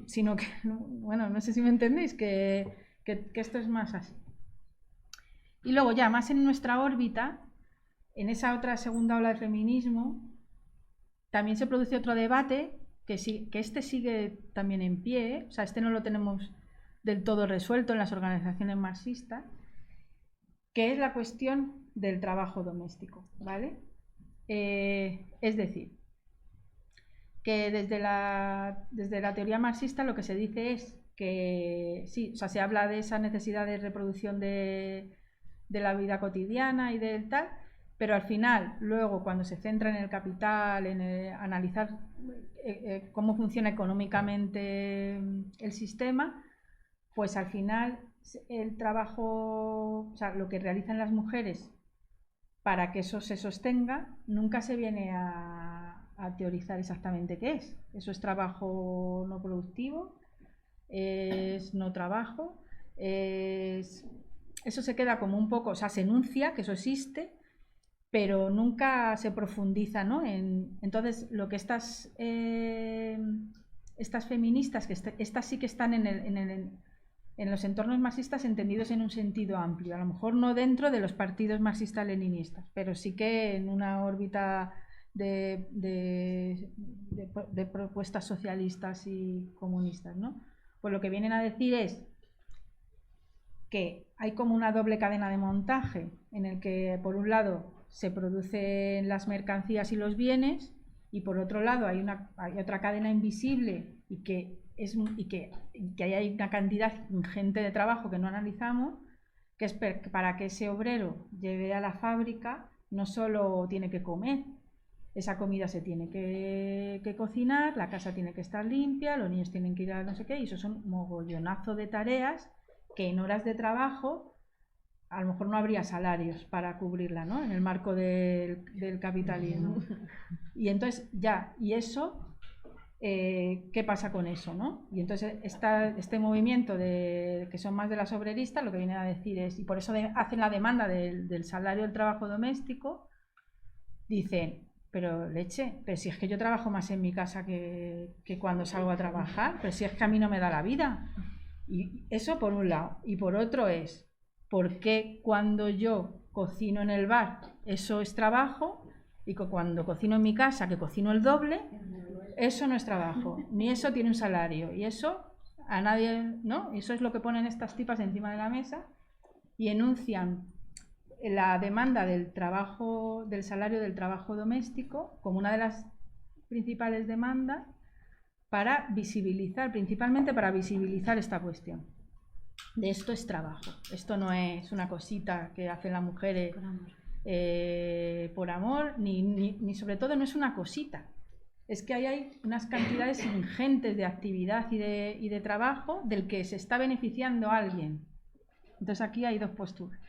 sino que, bueno, no sé si me entendéis, que esto es más así. Y luego ya más en nuestra órbita, en esa otra segunda ola de feminismo, también se produce otro debate que este sigue también en pie, o sea, este no lo tenemos del todo resuelto en las organizaciones marxistas, que es la cuestión del trabajo doméstico, ¿vale? Es decir, que desde la teoría marxista lo que se dice es que sí, o sea, se habla de esa necesidad de reproducción de la vida cotidiana y del tal, pero al final, luego, cuando se centra en el capital, en analizar cómo funciona económicamente el sistema, pues al final el trabajo, o sea, lo que realizan las mujeres para que eso se sostenga, nunca se viene a teorizar exactamente qué es. Eso es trabajo no productivo, es no trabajo, eso se queda como un poco, o sea, se enuncia que eso existe, pero nunca se profundiza, ¿no? Entonces, lo que estas feministas, que estas sí que están en los entornos marxistas entendidos en un sentido amplio, a lo mejor no dentro de los partidos marxistas-leninistas, pero sí que en una órbita de propuestas socialistas y comunistas, ¿no? Pues lo que vienen a decir es que hay como una doble cadena de montaje en el que, por un lado, se producen las mercancías y los bienes, y por otro lado hay otra cadena invisible y que hay una cantidad ingente de trabajo que no analizamos, que es para que ese obrero llegue a la fábrica no solo tiene que comer, esa comida se tiene que cocinar, la casa tiene que estar limpia, los niños tienen que ir a no sé qué, y eso son un mogollonazo de tareas que en horas de trabajo a lo mejor no habría salarios para cubrirla, ¿no? En el marco del capitalismo. Y entonces y eso, ¿qué pasa con eso, no? Y entonces este movimiento que son más de las obreristas, lo que vienen a decir es, y por eso hacen la demanda del salario del trabajo doméstico, dicen, pero si es que yo trabajo más en mi casa que cuando salgo a trabajar, pero si es que a mí no me da la vida. Y eso por un lado. Y por otro es, ¿por qué cuando yo cocino en el bar eso es trabajo y que cuando cocino en mi casa, que cocino el doble, eso no es trabajo? Ni eso tiene un salario. Y eso a nadie, ¿no? Eso es lo que ponen estas tipas encima de la mesa y enuncian la demanda del salario del trabajo doméstico como una de las principales demandas para visibilizar, principalmente para visibilizar esta cuestión. De esto es trabajo, esto no es una cosita que hacen las mujeres por amor, ni sobre todo no es una cosita, es que hay unas cantidades ingentes de actividad y de trabajo del que se está beneficiando a alguien. Entonces aquí hay dos posturas.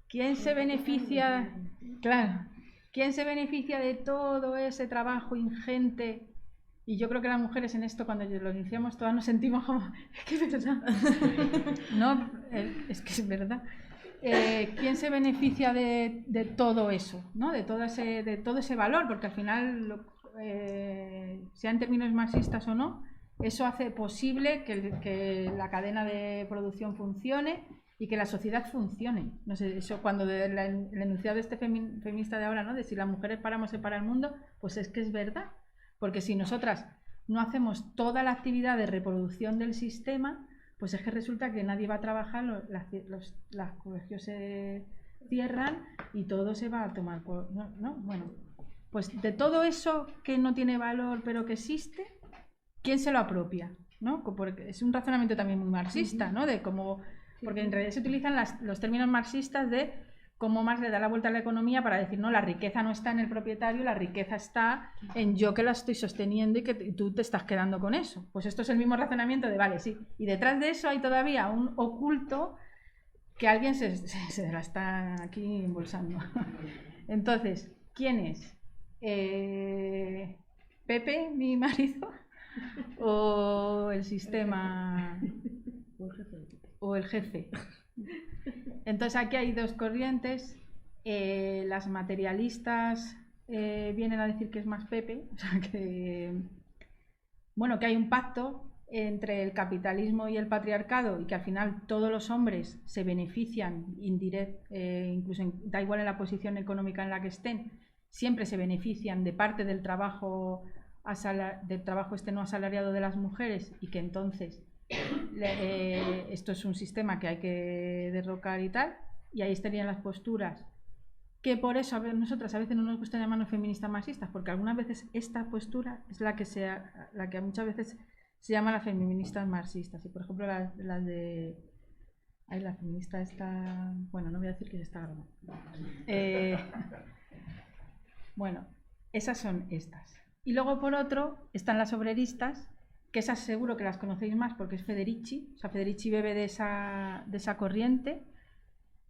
¿Quién se beneficia? Claro, ¿quién se beneficia de todo ese trabajo ingente? Y yo creo que las mujeres en esto, cuando lo iniciamos, todas nos sentimos como, es que es verdad. No, es que es verdad. ¿Quién se beneficia de todo eso, ¿no? de todo ese valor? Porque al final, sea en términos marxistas o no, eso hace posible que la cadena de producción funcione y que la sociedad funcione. No sé, eso cuando el enunciado de este feminista de ahora, ¿no? De si las mujeres paramos se para el mundo, pues es que es verdad. Porque si nosotras no hacemos toda la actividad de reproducción del sistema, pues es que resulta que nadie va a trabajar, los colegios se cierran y todo se va a tomar por... ¿no? Bueno, pues de todo eso que no tiene valor pero que existe, ¿quién se lo apropia? ¿No? Porque es un razonamiento también muy marxista, ¿no? De cómo, porque en realidad se utilizan los términos marxistas de cómo Marx le da la vuelta a la economía para decir, no, la riqueza no está en el propietario, la riqueza está en yo que la estoy sosteniendo y que tú te estás quedando con eso. Pues esto es el mismo razonamiento de, vale, sí. Y detrás de eso hay todavía un oculto que alguien se la está aquí embolsando. Entonces, ¿quién es? Pepe, mi marido, o el sistema o el jefe. Entonces aquí hay dos corrientes. Las materialistas vienen a decir que es más Pepe, o sea que, bueno, que hay un pacto entre el capitalismo y el patriarcado y que al final todos los hombres se benefician incluso da igual en la posición económica en la que estén, siempre se benefician de parte del trabajo no asalariado de las mujeres y que entonces esto es un sistema que hay que derrocar y tal, y ahí estarían las posturas que por eso nosotras a veces no nos gusta llamarnos feministas marxistas, porque algunas veces esta postura es la que muchas veces se llama las feministas marxistas. Y por ejemplo las de... Ay, la feminista está... Bueno, no voy a decir que se está grabando. Bueno, esas son estas. Y luego por otro están las obreristas, que esas seguro que las conocéis más porque es Federici. O sea, Federici bebe de esa corriente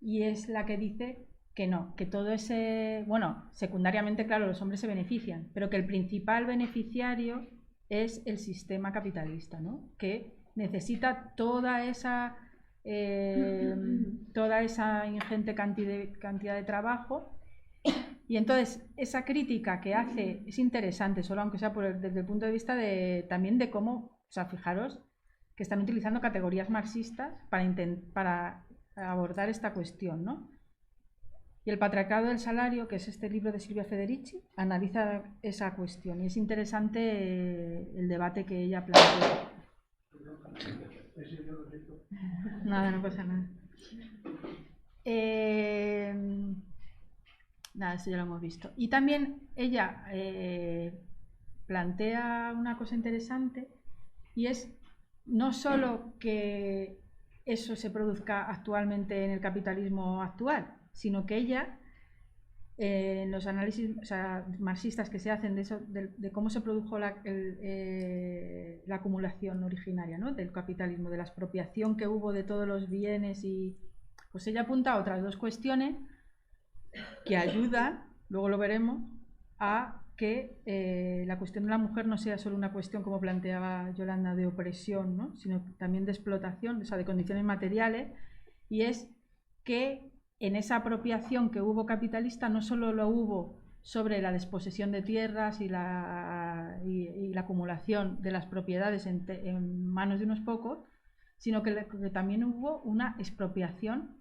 y es la que dice que no, que todo ese... Bueno, secundariamente, claro, los hombres se benefician, pero que el principal beneficiario es el sistema capitalista, ¿no? Que necesita toda esa ingente cantidad de trabajo. Y entonces esa crítica que hace es interesante, solo aunque sea desde el punto de vista también de cómo, o sea, fijaros que están utilizando categorías marxistas para abordar esta cuestión, ¿no? Y el patriarcado del salario, que es este libro de Silvia Federici, analiza esa cuestión y es interesante el debate que ella plantea. Nada, no pasa nada. Nada, esto ya lo hemos visto. Y también ella plantea una cosa interesante y es no solo que eso se produzca actualmente en el capitalismo actual, sino que ella, en los análisis marxistas que se hacen de cómo se produjo la acumulación originaria, ¿no? Del capitalismo, de la expropiación que hubo de todos los bienes, y pues ella apunta a otras dos cuestiones que ayudan, luego lo veremos, a que la cuestión de la mujer no sea solo una cuestión, como planteaba Yolanda, de opresión, ¿no? Sino también de explotación, o sea, de condiciones materiales, y es que en esa apropiación que hubo capitalista no solo lo hubo sobre la desposesión de tierras y la acumulación de las propiedades en manos de unos pocos, sino que también hubo una expropiación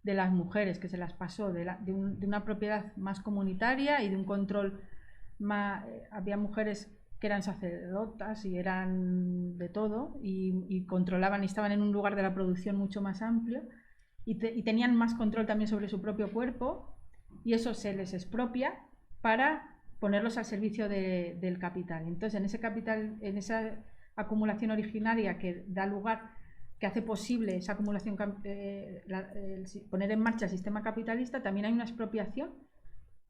de las mujeres, que se las pasó de una propiedad más comunitaria y de un control más... había mujeres que eran sacerdotas y eran de todo y controlaban y estaban en un lugar de la producción mucho más amplio y tenían más control también sobre su propio cuerpo, y eso se les expropia para ponerlos al servicio del capital. Entonces, en ese capital, en esa acumulación originaria que da lugar, que hace posible esa acumulación, poner en marcha el sistema capitalista, también hay una expropiación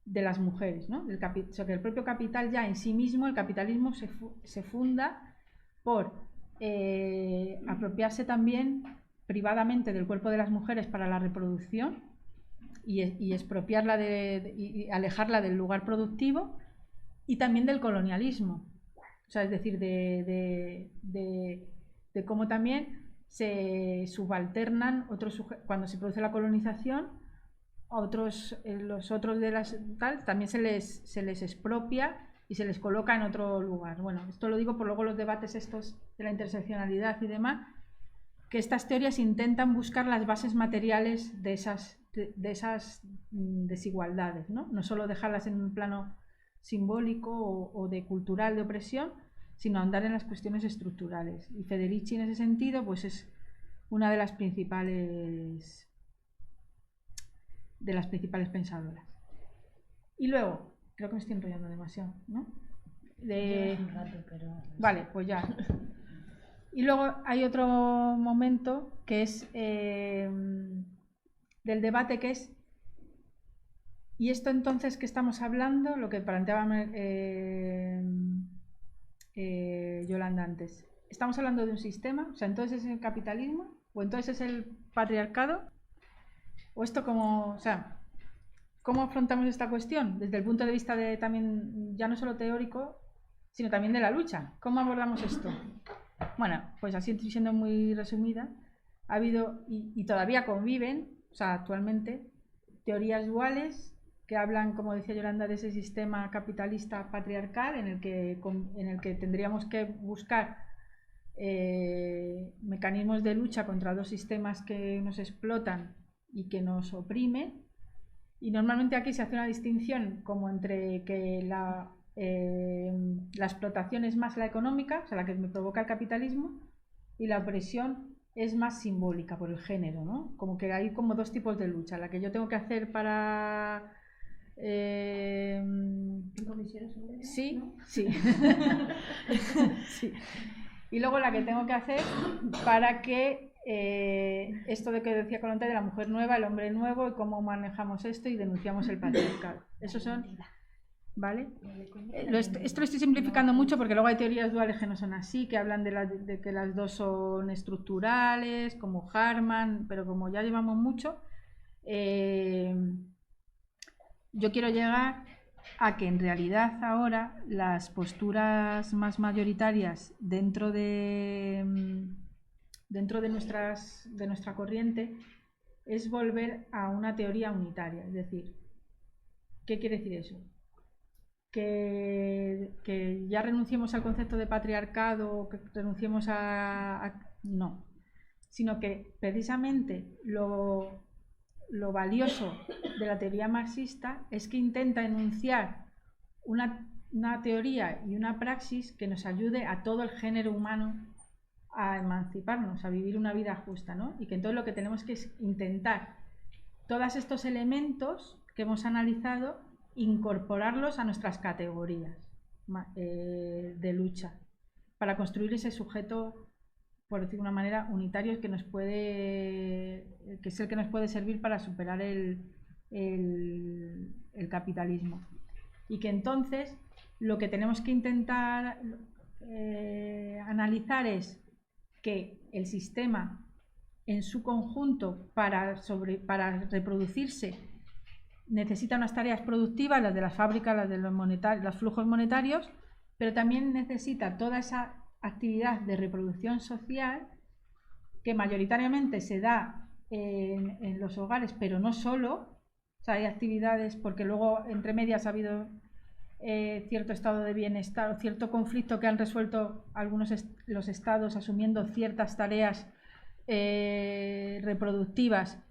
de las mujeres, ¿no? O sea, que el propio capital ya en sí mismo, el capitalismo se funda por apropiarse también privadamente del cuerpo de las mujeres para la reproducción y expropiarla y alejarla del lugar productivo, y también del colonialismo, o sea, es decir, de cómo también se subalternan cuando se produce la colonización, los otros de las tal, también se les expropia y se les coloca en otro lugar. Bueno, esto lo digo por luego los debates estos de la interseccionalidad y demás, que estas teorías intentan buscar las bases materiales de esas desigualdades, ¿no? No solo dejarlas en un plano simbólico o de cultural de opresión, sino andar en las cuestiones estructurales. Y Federici en ese sentido pues es una de las principales pensadoras. Y luego, creo que me estoy enrollando demasiado, ¿no? Un rato, pero... Vale, pues ya. Y luego hay otro momento que es del debate, que es, y esto entonces que estamos hablando, lo que planteaba Yolanda antes, estamos hablando de un sistema, o sea, entonces es el capitalismo o entonces es el patriarcado, o esto como, o sea, ¿cómo afrontamos esta cuestión? Desde el punto de vista también ya no solo teórico, sino también de la lucha. ¿Cómo abordamos esto? Bueno, pues así estoy siendo muy resumida. Ha habido y todavía conviven, o sea, actualmente, teorías duales que hablan, como decía Yolanda, de ese sistema capitalista patriarcal en el que tendríamos que buscar mecanismos de lucha contra dos sistemas que nos explotan y que nos oprimen. Y normalmente aquí se hace una distinción como entre que la explotación es más la económica, o sea, la que me provoca el capitalismo, y la opresión es más simbólica por el género, ¿no? Como que hay como dos tipos de lucha, la que yo tengo que hacer para... sí, ¿no? Sí. Sí. Y luego la que tengo que hacer para que esto de que decía Colonta de la mujer nueva, el hombre nuevo, y cómo manejamos esto y denunciamos el patriarcado. Esos son... ¿Vale? Esto lo estoy simplificando mucho porque luego hay teorías duales que no son así, que hablan de que las dos son estructurales, como Harman, pero como ya llevamos mucho, yo quiero llegar a que en realidad ahora las posturas más mayoritarias dentro de nuestra corriente es volver a una teoría unitaria. Es decir, ¿qué quiere decir eso? Que ya renunciemos al concepto de patriarcado, que renunciemos no, sino que precisamente lo valioso de la teoría marxista es que intenta enunciar una teoría y una praxis que nos ayude a todo el género humano a emanciparnos, a vivir una vida justa, ¿no? Y que entonces lo que tenemos que es intentar todos estos elementos que hemos analizado, incorporarlos a nuestras categorías de lucha para construir ese sujeto, por decir de una manera, unitario que es el que nos puede servir para superar el capitalismo. Y que entonces lo que tenemos que intentar analizar es que el sistema en su conjunto para reproducirse necesita unas tareas productivas, las de las fábricas, las de los flujos monetarios, pero también necesita toda esa actividad de reproducción social que mayoritariamente se da en los hogares, pero no solo. O sea, hay actividades, porque luego entre medias ha habido cierto estado de bienestar, cierto conflicto que han resuelto los estados asumiendo ciertas tareas reproductivas,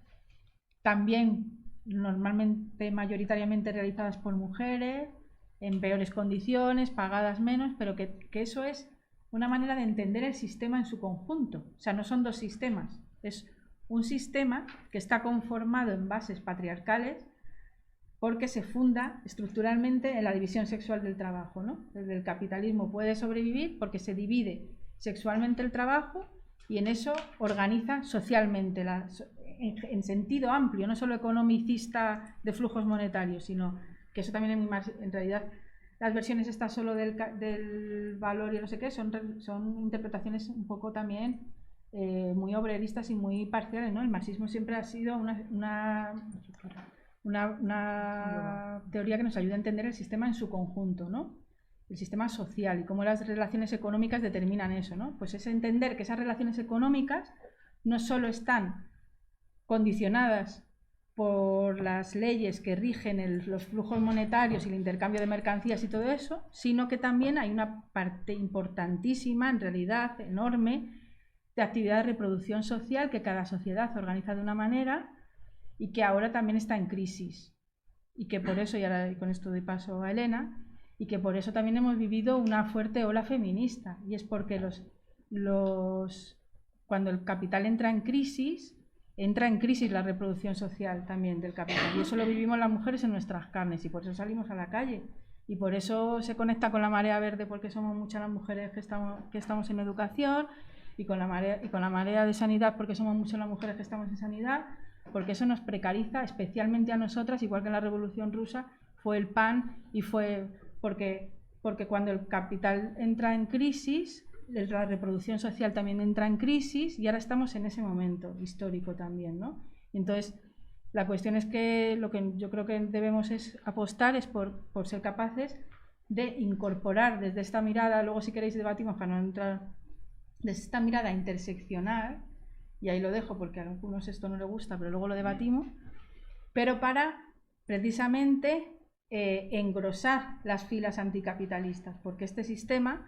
también normalmente mayoritariamente realizadas por mujeres, en peores condiciones, pagadas menos, pero que eso es una manera de entender el sistema en su conjunto. O sea, no son dos sistemas, es un sistema que está conformado en bases patriarcales porque se funda estructuralmente en la división sexual del trabajo, ¿no? Desde el capitalismo puede sobrevivir porque se divide sexualmente el trabajo y en eso organiza socialmente, en sentido amplio, no solo economicista de flujos monetarios, sino que eso también en realidad las versiones estas solo del valor y no sé qué son interpretaciones un poco también muy obreristas y muy parciales, ¿no? El marxismo siempre ha sido una teoría que nos ayuda a entender el sistema en su conjunto, ¿no? El sistema social y cómo las relaciones económicas determinan eso, ¿no? Pues es entender que esas relaciones económicas no solo están condicionadas por las leyes que rigen los flujos monetarios y el intercambio de mercancías y todo eso, sino que también hay una parte importantísima, en realidad enorme, de actividad de reproducción social que cada sociedad organiza de una manera y que ahora también está en crisis. Y que por eso, y ahora con esto doy paso a Elena, y que por eso también hemos vivido una fuerte ola feminista. Y es porque cuando el capital entra en crisis la reproducción social también del capital. Y eso lo vivimos las mujeres en nuestras carnes y por eso salimos a la calle. Y por eso se conecta con la marea verde, porque somos muchas las mujeres que estamos en educación, y con la marea de sanidad, porque somos muchas las mujeres que estamos en sanidad, porque eso nos precariza, especialmente a nosotras, igual que en la Revolución Rusa fue el pan, y fue porque cuando el capital entra en crisis, la reproducción social también entra en crisis y ahora estamos en ese momento histórico también, ¿no? Entonces, la cuestión es que lo que yo creo que debemos es apostar es por ser capaces de incorporar desde esta mirada, luego si queréis debatimos para no entrar, desde esta mirada interseccional, y ahí lo dejo porque a algunos esto no les gusta, pero luego lo debatimos, pero para precisamente engrosar las filas anticapitalistas, porque este sistema,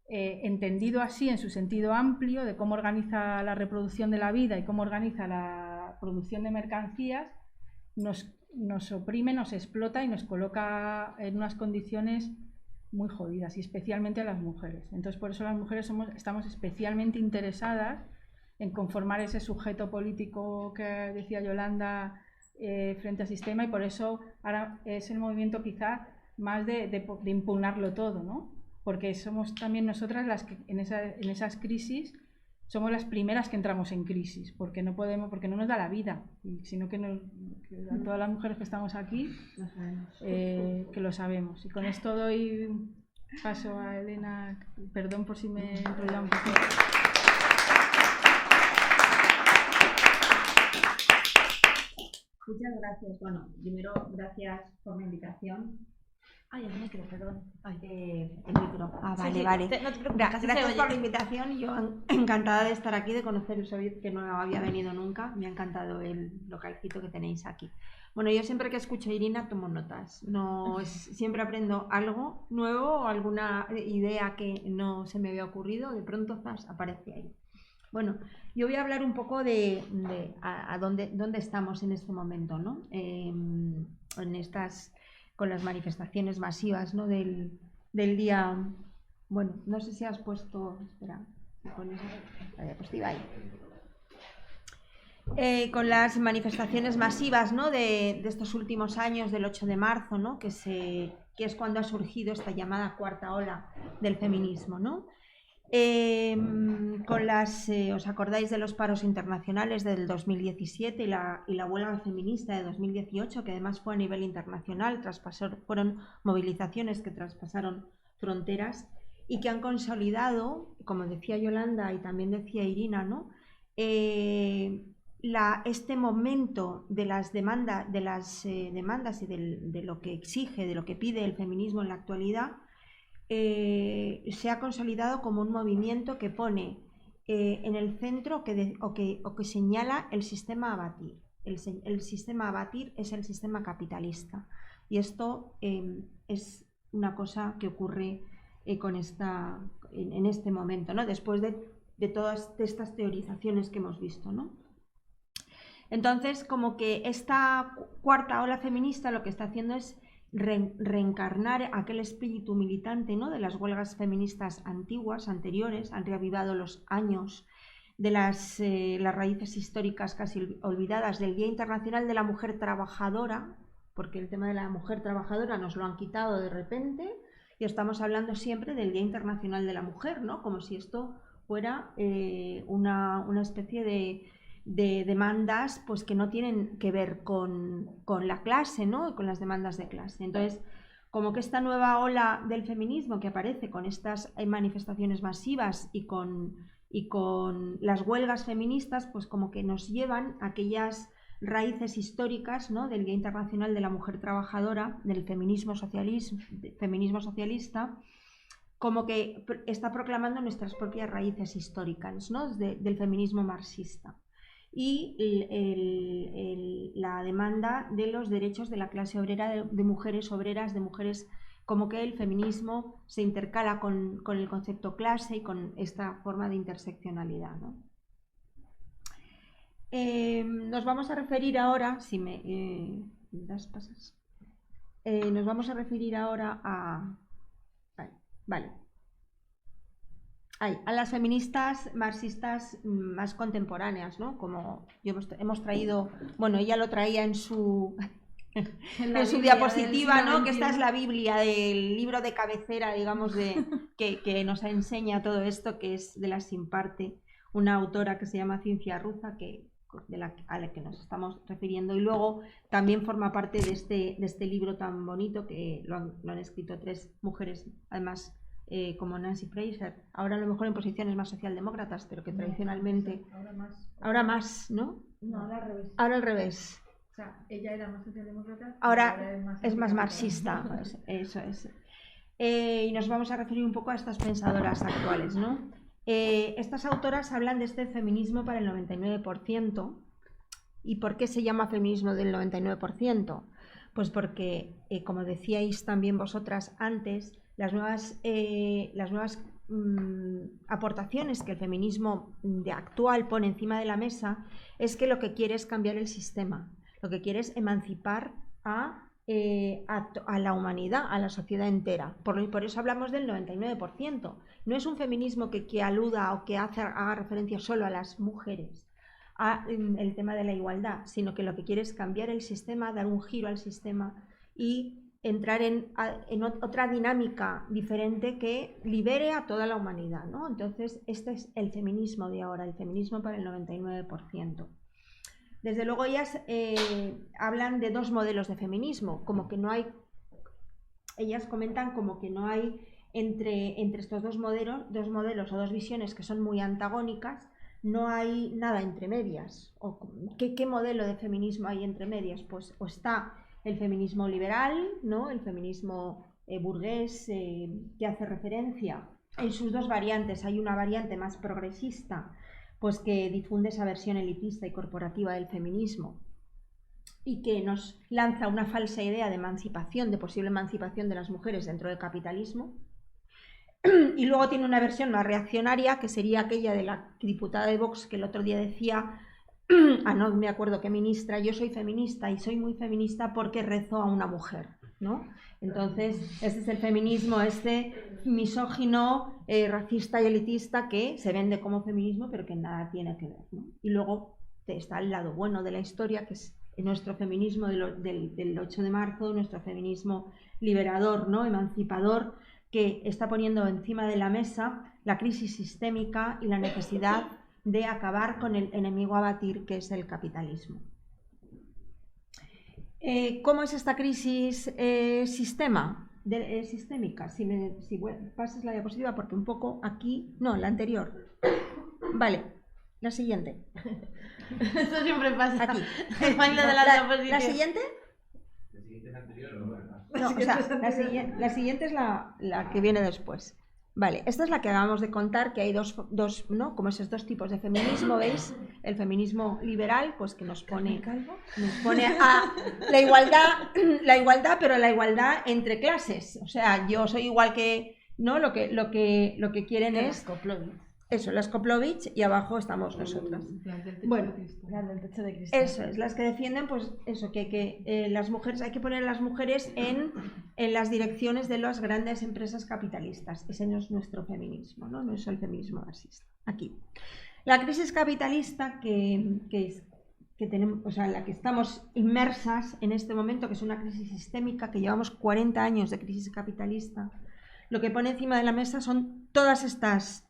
entendido así en su sentido amplio de cómo organiza la reproducción de la vida y cómo organiza la producción de mercancías, nos oprime, nos explota y nos coloca en unas condiciones muy jodidas, y especialmente a las mujeres. Entonces, por eso las mujeres estamos especialmente interesadas en conformar ese sujeto político que decía Yolanda frente al sistema, y por eso ahora es el movimiento quizá más de impugnarlo todo, ¿no? Porque somos también nosotras las que en esas crisis somos las primeras que entramos en crisis, porque no podemos, porque no nos da la vida, sino que a todas las mujeres que estamos aquí, que lo sabemos. Y con esto doy paso a Elena, perdón por si me he enrollado un poco. Muchas gracias. Bueno, primero, gracias por la invitación. Ay, el micro, perdón. Ay. El micro. Ah, vale, Sí, vale. no te preocupes, casi se Gracias oye. por la invitación. Yo encantada de estar aquí, de conocer el Sovit, que no había venido nunca. Me ha encantado el localcito que tenéis aquí. Bueno, yo siempre que escucho a Irina tomo notas. Siempre aprendo algo nuevo o alguna idea que no se me había ocurrido, de pronto aparece ahí. Bueno, yo voy a hablar un poco de dónde estamos en este momento, ¿no? Con las manifestaciones masivas, ¿no? del día. Bueno, no sé si has puesto. Espera, pues iba ahí. Con las manifestaciones masivas, ¿no? de estos últimos años, del 8 de marzo, ¿no? que es cuando ha surgido esta llamada cuarta ola del feminismo, ¿no? ¿Os acordáis de los paros internacionales del 2017 y la huelga feminista de 2018, que además fue a nivel internacional, fueron movilizaciones que traspasaron fronteras y que han consolidado, como decía Yolanda y también decía Irina, ¿no? Este momento de las demandas y de lo que exige, de lo que pide el feminismo en la actualidad, se ha consolidado como un movimiento que pone en el centro o que señala el sistema a abatir. El sistema a abatir es el sistema capitalista, y esto es una cosa que ocurre en este momento, ¿no? Después de todas estas teorizaciones que hemos visto, ¿no? Entonces, como que esta cuarta ola feminista lo que está haciendo es reencarnar aquel espíritu militante, ¿no? de las huelgas feministas anteriores, han reavivado los años de las raíces históricas casi olvidadas del Día Internacional de la Mujer Trabajadora, porque el tema de la mujer trabajadora nos lo han quitado de repente y estamos hablando siempre del Día Internacional de la Mujer, ¿no? Como si esto fuera una especie de demandas pues que no tienen que ver con la clase, ¿no? Con las demandas de clase. Entonces, como que esta nueva ola del feminismo que aparece con estas manifestaciones masivas y con las huelgas feministas, pues como que nos llevan a aquellas raíces históricas, ¿no? del Día Internacional de la Mujer Trabajadora, del feminismo socialista, como que está proclamando nuestras propias raíces históricas, ¿no? del feminismo marxista. Y la demanda de los derechos de la clase obrera, de mujeres obreras, de mujeres, como que el feminismo se intercala con el concepto clase y con esta forma de interseccionalidad, ¿no? Nos vamos a referir ahora, si me das pasas, nos vamos a referir ahora a las feministas marxistas más contemporáneas, ¿no? Como hemos traído, bueno, ella lo traía en su diapositiva, ¿no? Que esta es la Biblia del libro de cabecera, digamos, que nos enseña todo esto, que es de la Simparte, una autora que se llama Ciencia Ruza, a la que nos estamos refiriendo, y luego también forma parte de este libro tan bonito que lo han escrito 3 mujeres, además, como Nancy Fraser, ahora a lo mejor en posiciones más socialdemócratas, pero que tradicionalmente... Ahora más, ¿no? No, ahora al revés. Ahora al revés. O sea, ella era más socialdemócrata. Ahora es más marxista. Pues, eso es. y nos vamos a referir un poco a estas pensadoras actuales, ¿no? Estas autoras hablan de este feminismo para el 99%. ¿Y por qué se llama feminismo del 99%? Pues porque, como decíais también vosotras antes, las nuevas aportaciones que el feminismo actual pone encima de la mesa es que lo que quiere es cambiar el sistema, lo que quiere es emancipar a la humanidad, a la sociedad entera. Por eso hablamos del 99%. No es un feminismo que aluda o que haga referencia solo a las mujeres, el tema de la igualdad, sino que lo que quiere es cambiar el sistema, dar un giro al sistema y entrar en otra dinámica diferente que libere a toda la humanidad, ¿no? Entonces, este es el feminismo de ahora, el feminismo para el 99%. Desde luego ellas hablan de dos modelos de feminismo, como que no hay, ellas comentan como que no hay entre estos dos modelos o dos visiones que son muy antagónicas, no hay nada entre medias. ¿Qué modelo de feminismo hay entre medias? Pues o está el feminismo liberal, ¿no? El feminismo burgués, que hace referencia en sus dos variantes. Hay una variante más progresista, pues que difunde esa versión elitista y corporativa del feminismo y que nos lanza una falsa idea de emancipación, de posible emancipación de las mujeres dentro del capitalismo. Y luego tiene una versión más reaccionaria, que sería aquella de la diputada de Vox que el otro día decía, no me acuerdo qué ministra, yo soy feminista y soy muy feminista porque rezo a una mujer, ¿no? Entonces, este es el feminismo misógino, racista y elitista que se vende como feminismo, pero que nada tiene que ver, ¿no? Y luego está el lado bueno de la historia, que es nuestro feminismo del 8 de marzo, nuestro feminismo liberador, ¿no? Emancipador, que está poniendo encima de la mesa la crisis sistémica y la necesidad de acabar con el enemigo a batir, que es el capitalismo. ¿Cómo es esta crisis sistémica? Si pasas la diapositiva, porque un poco aquí... No, la anterior. Vale, la siguiente. Eso siempre pasa. Aquí. ¿La siguiente? ¿La siguiente es anterior o no? No, o sea, la siguiente es la que viene después. Vale, esta es la que acabamos de contar, que hay dos, ¿no? Como esos dos tipos de feminismo, ¿veis? El feminismo liberal, pues que nos pone a la igualdad, pero la igualdad entre clases. O sea, yo soy igual que, ¿no? Lo que quieren es eso, las Koplovich, y abajo estamos nosotras. Bueno, eso es, las que defienden, pues eso, que las mujeres, hay que poner a las mujeres en las direcciones de las grandes empresas capitalistas. Ese no es nuestro feminismo, no es el feminismo marxista. Aquí. La crisis capitalista que tenemos, o sea, en la que estamos inmersas en este momento, que es una crisis sistémica, que llevamos 40 años de crisis capitalista, lo que pone encima de la mesa son todas estas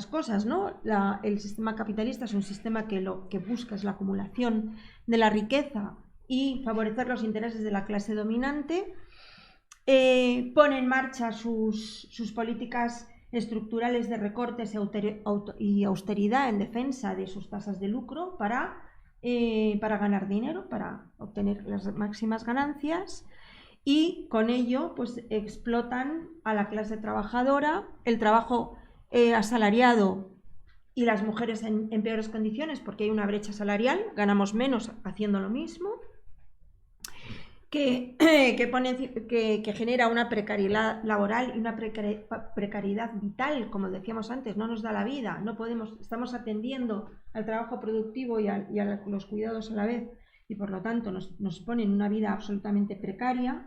cosas, ¿no? El sistema capitalista es un sistema que lo que busca es la acumulación de la riqueza y favorecer los intereses de la clase dominante. Pone en marcha sus políticas estructurales de recortes y austeridad en defensa de sus tasas de lucro para ganar dinero, para obtener las máximas ganancias, y con ello pues explotan a la clase trabajadora, el trabajo asalariado y las mujeres en peores condiciones porque hay una brecha salarial, ganamos menos haciendo lo mismo, que genera una precariedad laboral y una precariedad vital, como decíamos antes, no nos da la vida, no podemos, estamos atendiendo al trabajo productivo y a los cuidados a la vez, y por lo tanto nos ponen una vida absolutamente precaria.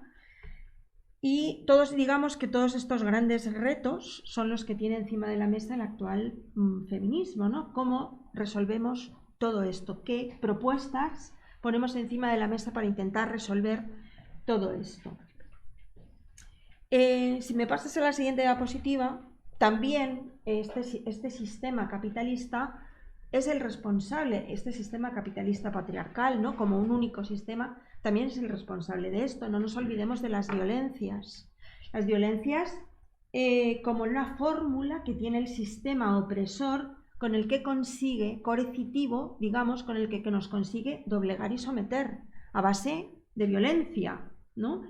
Y digamos que todos estos grandes retos son los que tiene encima de la mesa el actual feminismo, ¿no? ¿Cómo resolvemos todo esto? ¿Qué propuestas ponemos encima de la mesa para intentar resolver todo esto? Si me pasas a la siguiente diapositiva, también este sistema capitalista es el responsable, este sistema capitalista patriarcal, ¿no? Como un único sistema, también es el responsable de esto. No nos olvidemos de las violencias. Las violencias como una fórmula que tiene el sistema opresor con el que consigue, coercitivo, digamos, con el que nos consigue doblegar y someter a base de violencia, ¿no?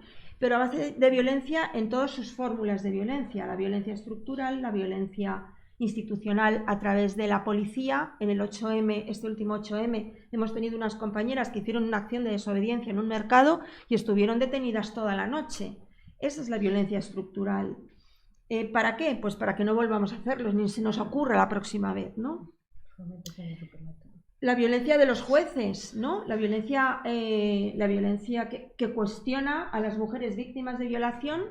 pero a base de violencia en todas sus fórmulas de violencia, la violencia estructural, la violencia institucional a través de la policía. En el 8M, este último 8M, hemos tenido unas compañeras que hicieron una acción de desobediencia en un mercado y estuvieron detenidas toda la noche. Esa es la violencia estructural. ¿Para qué? Pues para que no volvamos a hacerlo, ni se nos ocurra la próxima vez, ¿no? La violencia de los jueces, ¿no? La violencia que cuestiona a las mujeres víctimas de violación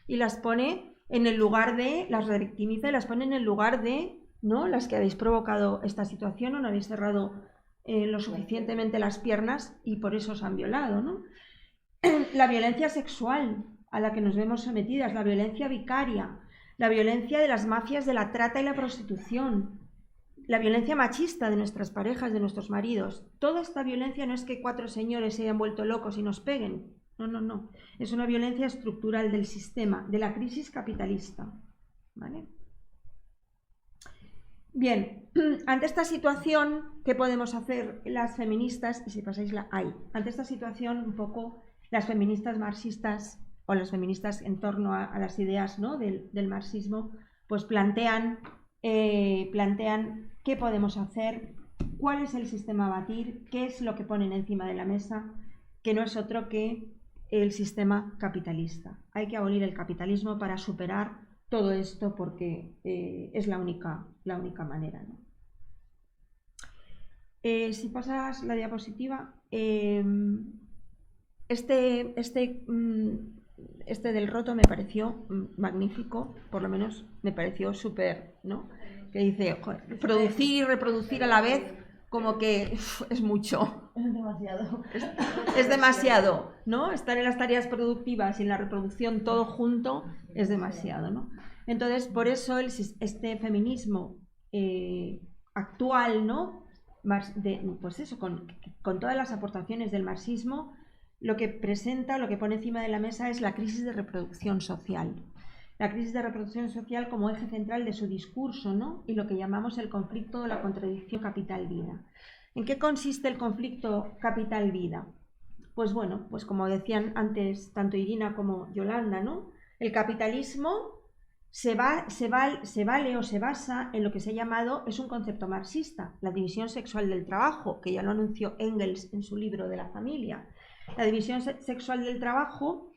y las pone en el lugar de, las revictimiza y las pone en el lugar de, ¿no? Las que habéis provocado esta situación o no habéis cerrado lo suficientemente las piernas y por eso os han violado, ¿no? La violencia sexual a la que nos vemos sometidas, la violencia vicaria, la violencia de las mafias de la trata y la prostitución, la violencia machista de nuestras parejas, de nuestros maridos. Toda esta violencia no es que 4 señores se hayan vuelto locos y nos peguen. No. Es una violencia estructural del sistema, de la crisis capitalista. ¿Vale? Bien, ante esta situación, ¿qué podemos hacer las feministas? Y si pasáis ante esta situación, un poco las feministas marxistas o las feministas en torno a las ideas, ¿no? del marxismo, pues plantean qué podemos hacer, cuál es el sistema a batir, qué es lo que ponen encima de la mesa, que no es otro que el sistema capitalista. Hay que abolir el capitalismo para superar todo esto porque es la única manera, ¿no? Si pasas la diapositiva, este del roto me pareció magnífico, por lo menos me pareció súper, ¿no? Que dice, joder, producir y reproducir a la vez, como que es mucho. Es demasiado. Es demasiado, ¿no? Estar en las tareas productivas y en la reproducción todo junto es demasiado, ¿no? Entonces, por eso este feminismo actual, ¿no? Pues eso, con todas las aportaciones del marxismo, lo que presenta, lo que pone encima de la mesa es la crisis de reproducción social. La crisis de reproducción social como eje central de su discurso, ¿no? Y lo que llamamos el conflicto o la contradicción capital-vida. ¿En qué consiste el conflicto capital-vida? Pues bueno, pues como decían antes tanto Irina como Yolanda, ¿no? El capitalismo se vale o se basa en lo que se ha llamado, es un concepto marxista, la división sexual del trabajo, que ya lo anunció Engels en su libro de la familia. La división sexual del trabajo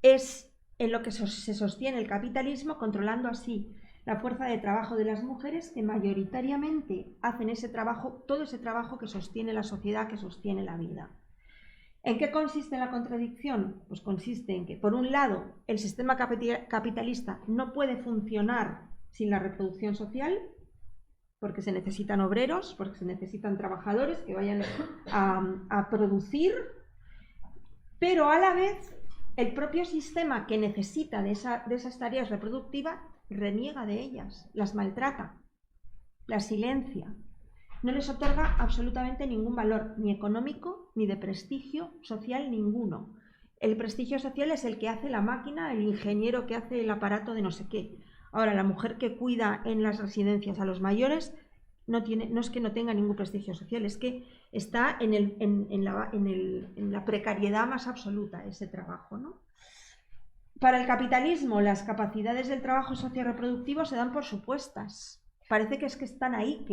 es en lo que se sostiene el capitalismo, controlando así la fuerza de trabajo de las mujeres que mayoritariamente hacen ese trabajo, todo ese trabajo que sostiene la sociedad, que sostiene la vida. ¿En qué consiste la contradicción? Pues consiste en que, por un lado, el sistema capitalista no puede funcionar sin la reproducción social, porque se necesitan obreros, porque se necesitan trabajadores que vayan a producir, pero a la vez el propio sistema que necesita de esas tareas reproductivas reniega de ellas, las maltrata, las silencia, no les otorga absolutamente ningún valor, ni económico, ni de prestigio social ninguno. El prestigio social es el que hace la máquina, el ingeniero que hace el aparato de no sé qué. Ahora, la mujer que cuida en las residencias a los mayores no es que no tenga ningún prestigio social, es que está en la precariedad más absoluta ese trabajo, ¿no? Para el capitalismo, las capacidades del trabajo socioreproductivo se dan por supuestas. Parece que están ahí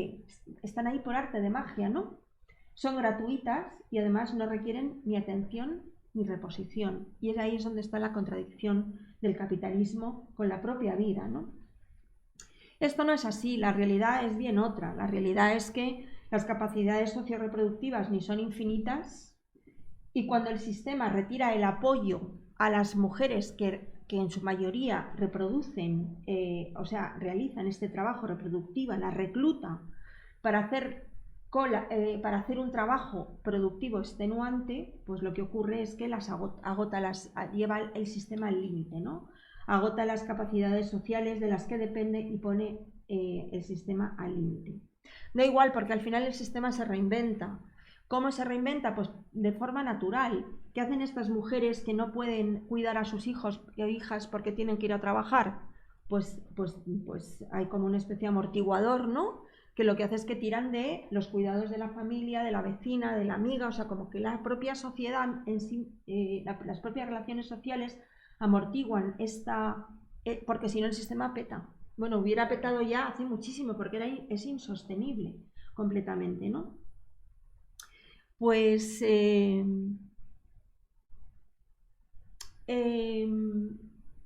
por arte de magia, ¿no? Son gratuitas y además no requieren ni atención ni reposición. Y ahí es donde está la contradicción del capitalismo con la propia vida, ¿no? Esto no es así, la realidad es bien otra. La realidad es que las capacidades socioreproductivas ni son infinitas y cuando el sistema retira el apoyo a las mujeres que en su mayoría reproducen, realizan este trabajo reproductivo, la recluta para hacer un trabajo productivo extenuante, pues lo que ocurre es que lleva el sistema al límite, ¿no? Agota las capacidades sociales de las que depende y pone el sistema al límite. Da igual, porque al final el sistema se reinventa. ¿Cómo se reinventa? Pues de forma natural. ¿Qué hacen estas mujeres que no pueden cuidar a sus hijos e hijas porque tienen que ir a trabajar? Pues hay como una especie de amortiguador, ¿no? que lo que hace es que tiran de los cuidados de la familia, de la vecina, de la amiga, o sea, como que la propia sociedad en sí, las propias relaciones sociales amortiguan esta, porque si no el sistema peta. Bueno, hubiera petado ya hace muchísimo, porque es insostenible completamente, ¿no? Pues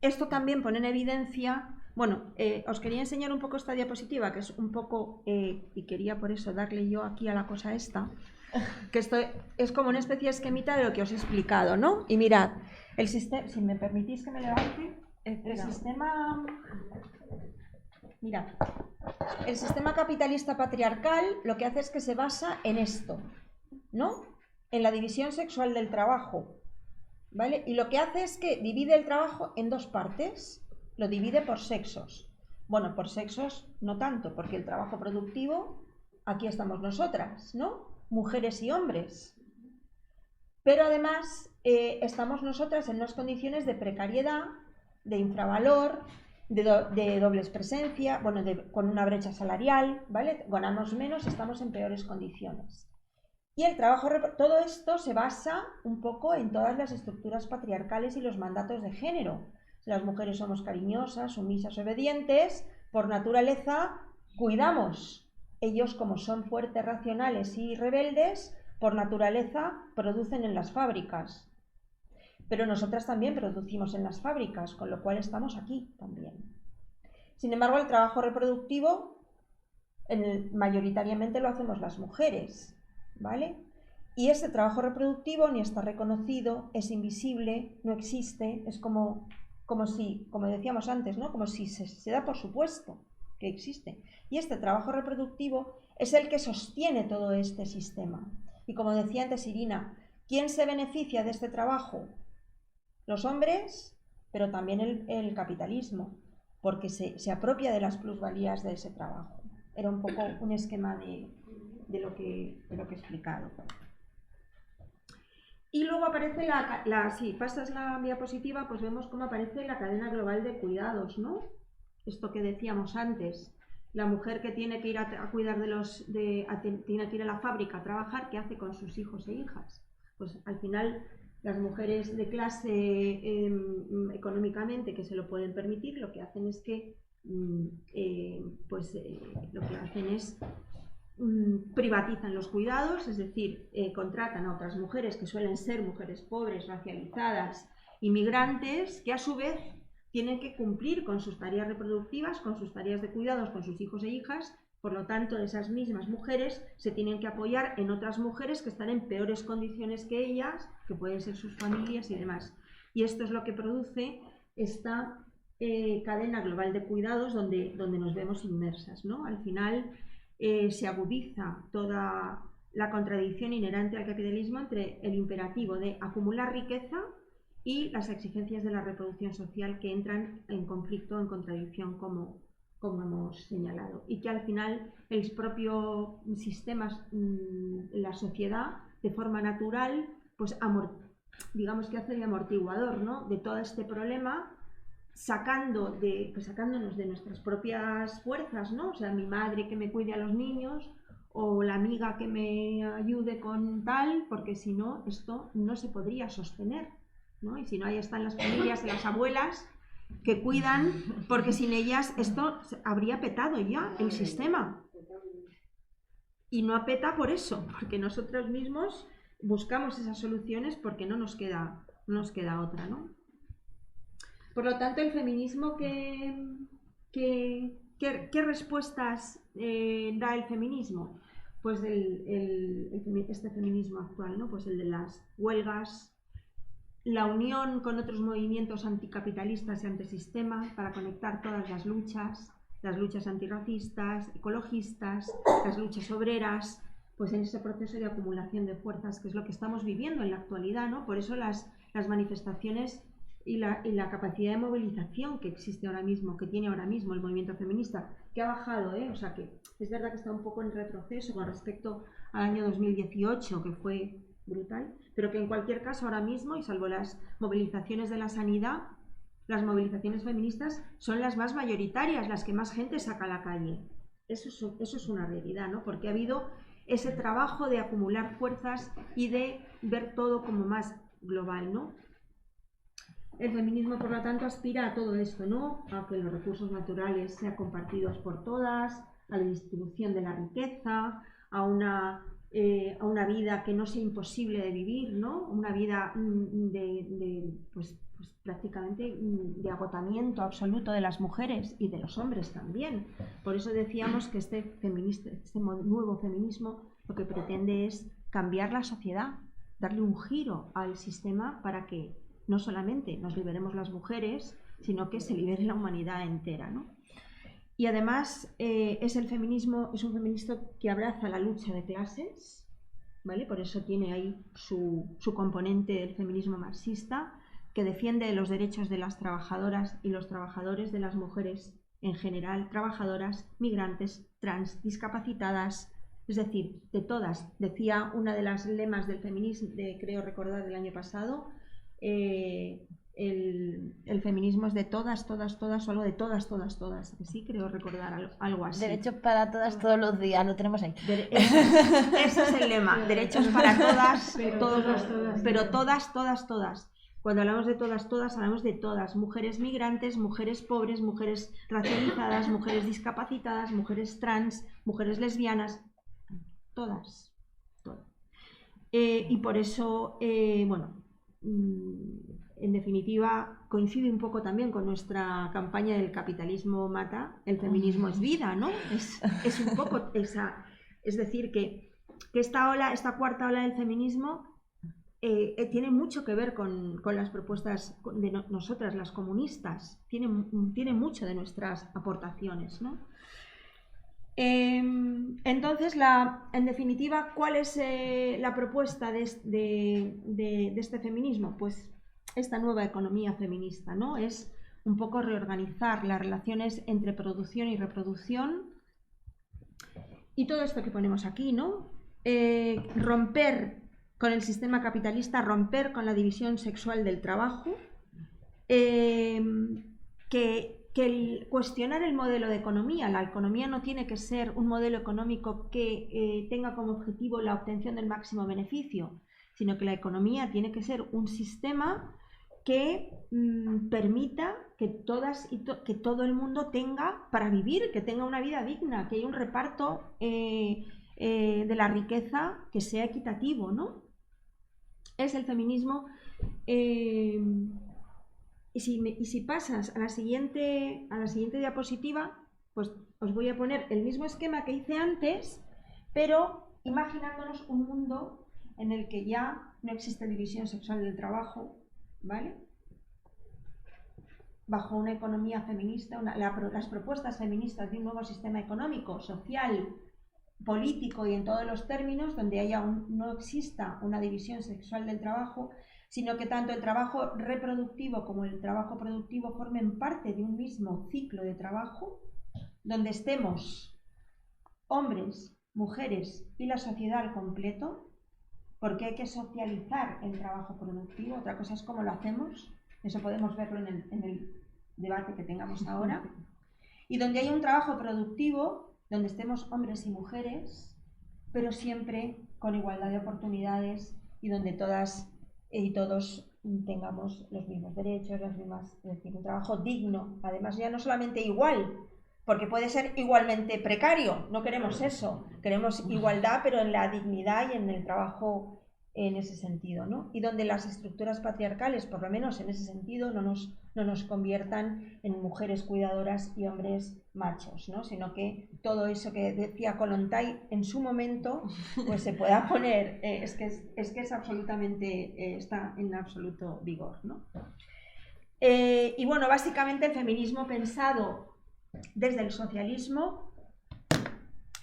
esto también pone en evidencia, bueno, os quería enseñar un poco esta diapositiva, que es un poco, y quería por eso darle yo aquí a la cosa esta, que esto es como una especie de esquemita de lo que os he explicado, ¿no? Y mirad, el sistema, si me permitís que me levante, el sistema, mirad, el sistema capitalista patriarcal lo que hace es que se basa en esto, ¿no? En la división sexual del trabajo, ¿vale? Y lo que hace es que divide el trabajo en dos partes, lo divide por sexos. Bueno, por sexos no tanto, porque el trabajo productivo, aquí estamos nosotras, ¿no? Mujeres y hombres. Pero además estamos nosotras en unas condiciones de precariedad, de infravalor, de dobles presencia, bueno, con una brecha salarial, ¿vale? Ganamos menos, estamos en peores condiciones. Y el trabajo, todo esto se basa un poco en todas las estructuras patriarcales y los mandatos de género. Las mujeres somos cariñosas, sumisas, obedientes, por naturaleza cuidamos. Ellos, como son fuertes, racionales y rebeldes, por naturaleza producen en las fábricas. Pero nosotras también producimos en las fábricas, con lo cual estamos aquí también. Sin embargo, el trabajo reproductivo mayoritariamente lo hacemos las mujeres, ¿vale? Y ese trabajo reproductivo ni está reconocido, es invisible, no existe, es como si, como decíamos antes, ¿no? Como si se da por supuesto que existe. Y este trabajo reproductivo es el que sostiene todo este sistema. Y como decía antes Irina, ¿quién se beneficia de este trabajo? Los hombres, pero también el capitalismo, porque se apropia de las plusvalías de ese trabajo. Era un poco un esquema de lo que he explicado. Y luego aparece si pasas la diapositiva, pues vemos cómo aparece la cadena global de cuidados, ¿no? Esto que decíamos antes, la mujer que tiene que ir a cuidar tiene que ir a la fábrica a trabajar, ¿qué hace con sus hijos e hijas? Pues al final las mujeres de clase económicamente que se lo pueden permitir, lo que hacen es que privatizan los cuidados, es decir, contratan a otras mujeres que suelen ser mujeres pobres, racializadas, inmigrantes, que a su vez tienen que cumplir con sus tareas reproductivas, con sus tareas de cuidados, con sus hijos e hijas. Por lo tanto, esas mismas mujeres se tienen que apoyar en otras mujeres que están en peores condiciones que ellas, que pueden ser sus familias y demás. Y esto es lo que produce esta cadena global de cuidados donde nos vemos inmersas, ¿no? Al final se agudiza toda la contradicción inherente al capitalismo entre el imperativo de acumular riqueza y las exigencias de la reproducción social que entran en conflicto, en contradicción, como hemos señalado, y que al final el propio sistema, la sociedad, de forma natural, pues digamos que hace de amortiguador, ¿no?, de todo este problema, sacándonos de nuestras propias fuerzas, ¿no? O sea, mi madre que me cuide a los niños, o la amiga que me ayude con tal, porque si no, esto no se podría sostener, ¿no? Y si no, ahí están las familias, las abuelas que cuidan, porque sin ellas esto habría petado ya el sistema. Y no apeta por eso, porque nosotros mismos buscamos esas soluciones porque no nos queda otra, ¿no? Por lo tanto, el feminismo, ¿qué respuestas da el feminismo? Pues este feminismo actual, ¿no? Pues el de las huelgas, la unión con otros movimientos anticapitalistas y antisistema para conectar todas las luchas antirracistas, ecologistas, las luchas obreras, pues en ese proceso de acumulación de fuerzas, que es lo que estamos viviendo en la actualidad, ¿no? Por eso las manifestaciones y la capacidad de movilización que existe ahora mismo, que tiene ahora mismo el movimiento feminista, que ha bajado, o sea que es verdad que está un poco en retroceso con respecto al año 2018, que fue brutal, pero que en cualquier caso ahora mismo, y salvo las movilizaciones de la sanidad, las movilizaciones feministas son las más mayoritarias, las que más gente saca a la calle. eso es una realidad, ¿no? Porque ha habido ese trabajo de acumular fuerzas y de ver todo como más global, ¿no? El feminismo, por lo tanto, aspira a todo esto, ¿no? A que los recursos naturales sean compartidos por todas, a la distribución de la riqueza, a una vida que no sea imposible de vivir, ¿no? Una vida pues prácticamente de agotamiento absoluto de las mujeres y de los hombres también. Por eso decíamos que este nuevo feminismo lo que pretende es cambiar la sociedad, darle un giro al sistema para que no solamente nos liberemos las mujeres, sino que se libere la humanidad entera, ¿no? Y además es un feminismo que abraza la lucha de clases, ¿vale? Por eso tiene ahí su componente del feminismo marxista, que defiende los derechos de las trabajadoras y los trabajadores, de las mujeres en general, trabajadoras, migrantes, trans, discapacitadas, es decir, de todas. Decía una de las lemas del feminismo, creo recordar del año pasado, el feminismo es de todas, todas, todas, o algo de todas, todas, todas. Sí, creo recordar algo así. Derechos para todas, todos los días, lo tenemos ahí. Ese es el lema, derechos para todas, pero todas, todas, todas. Cuando hablamos de todas, todas, hablamos de todas. Mujeres migrantes, mujeres pobres, mujeres racializadas, mujeres discapacitadas, mujeres trans, mujeres lesbianas, todas. Todas. Y por eso, en definitiva, coincide un poco también con nuestra campaña del capitalismo mata, el feminismo es vida, ¿no? Es un poco esa. Es decir, que esta cuarta ola del feminismo tiene mucho que ver con las propuestas de nosotras, las comunistas. Tiene mucho de nuestras aportaciones, ¿no? Entonces, en definitiva, ¿cuál es la propuesta de este feminismo? Pues esta nueva economía feminista, ¿no? Es un poco reorganizar las relaciones entre producción y reproducción y todo esto que ponemos aquí, ¿no? Romper con el sistema capitalista, romper con la división sexual del trabajo, cuestionar el modelo de economía. La economía no tiene que ser un modelo económico que tenga como objetivo la obtención del máximo beneficio, sino que la economía tiene que ser un sistema que permita que que todo el mundo tenga para vivir, que tenga una vida digna, que haya un reparto de la riqueza que sea equitativo, ¿no? Es el feminismo. Y si pasas a la siguiente diapositiva, pues os voy a poner el mismo esquema que hice antes, pero imaginándonos un mundo en el que ya no existe división sexual del trabajo, ¿vale? Bajo una economía feminista, las propuestas feministas de un nuevo sistema económico, social, político y en todos los términos, donde no exista una división sexual del trabajo, sino que tanto el trabajo reproductivo como el trabajo productivo formen parte de un mismo ciclo de trabajo, donde estemos hombres, mujeres y la sociedad al completo, porque hay que socializar el trabajo productivo. Otra cosa es cómo lo hacemos, eso podemos verlo en el debate que tengamos ahora, y donde hay un trabajo productivo, donde estemos hombres y mujeres, pero siempre con igualdad de oportunidades y donde todas y todos tengamos los mismos derechos, es decir, un trabajo digno, además ya no solamente igual, porque puede ser igualmente precario, no queremos eso, queremos igualdad, pero en la dignidad y en el trabajo en ese sentido, ¿no? Y donde las estructuras patriarcales, por lo menos en ese sentido, no nos conviertan en mujeres cuidadoras y hombres machos, ¿no? Sino que todo eso que decía Kollontai en su momento, pues se pueda poner, es que es absolutamente, está en absoluto vigor, ¿no? Y bueno, básicamente el feminismo pensado desde el socialismo,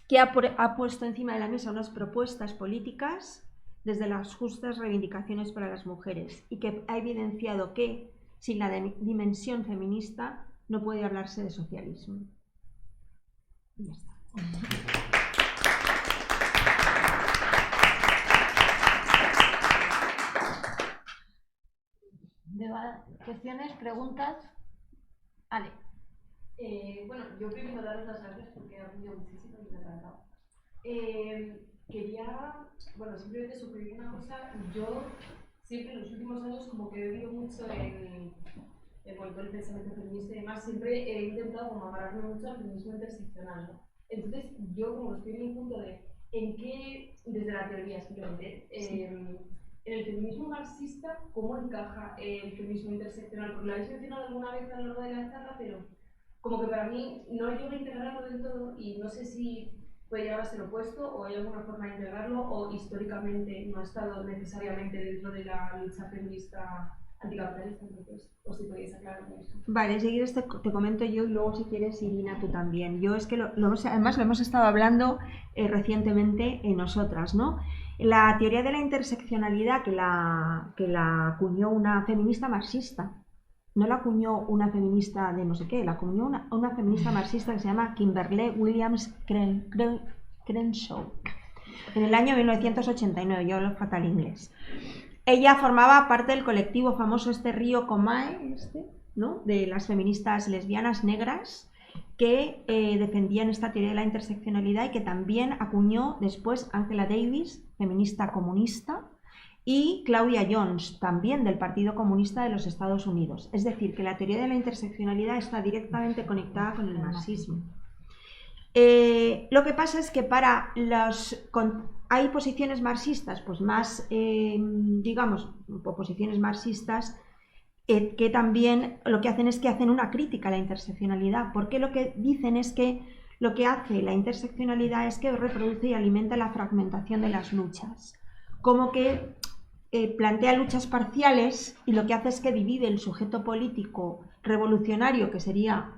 que ha puesto encima de la mesa unas propuestas políticas desde las justas reivindicaciones para las mujeres y que ha evidenciado que sin la dimensión feminista no puede hablarse de socialismo. Y ya está. ¿Cuestiones, preguntas? Ale. Bueno, yo primero daros las gracias porque he aprendido muchísimo y me ha encantado. Quería, bueno, simplemente sugerir una cosa. Yo siempre en los últimos años como que he vivido mucho en todo el pensamiento feminista y demás, siempre he intentado como agarrarme mucho al feminismo interseccional, ¿no? Entonces, yo como estoy en el punto de en qué, desde la teoría simplemente, en el feminismo marxista, ¿cómo encaja el feminismo interseccional? Porque lo habéis mencionado alguna vez a lo largo de la charla, pero como que para mí no llego a integrarlo del todo y no sé si puede llegar a ser opuesto o hay alguna forma de integrarlo o históricamente no ha estado necesariamente dentro de la lucha feminista anticapitalista, entonces, o si podéis aclararme eso. Vale, si quieres te comento yo y luego si quieres Irina tú también. Yo es que además lo hemos estado hablando recientemente en nosotras, ¿no? La teoría de la interseccionalidad que la acuñó una feminista marxista, no la acuñó una feminista de no sé qué, la acuñó una feminista marxista que se llama Kimberly Williams Crenshaw en el año 1989, yo hablo fatal inglés. Ella formaba parte del colectivo famoso Río Comae, ¿no? De las feministas lesbianas negras que defendían esta teoría de la interseccionalidad y que también acuñó después Angela Davis, feminista comunista, y Claudia Jones, también del Partido Comunista de los Estados Unidos. Es decir, que la teoría de la interseccionalidad está directamente conectada con el marxismo. Lo que pasa es que hay posiciones marxistas, pues más, digamos, posiciones marxistas que también lo que hacen es que hacen una crítica a la interseccionalidad, porque lo que dicen es que lo que hace la interseccionalidad es que reproduce y alimenta la fragmentación de las luchas, como que plantea luchas parciales y lo que hace es que divide el sujeto político revolucionario, que sería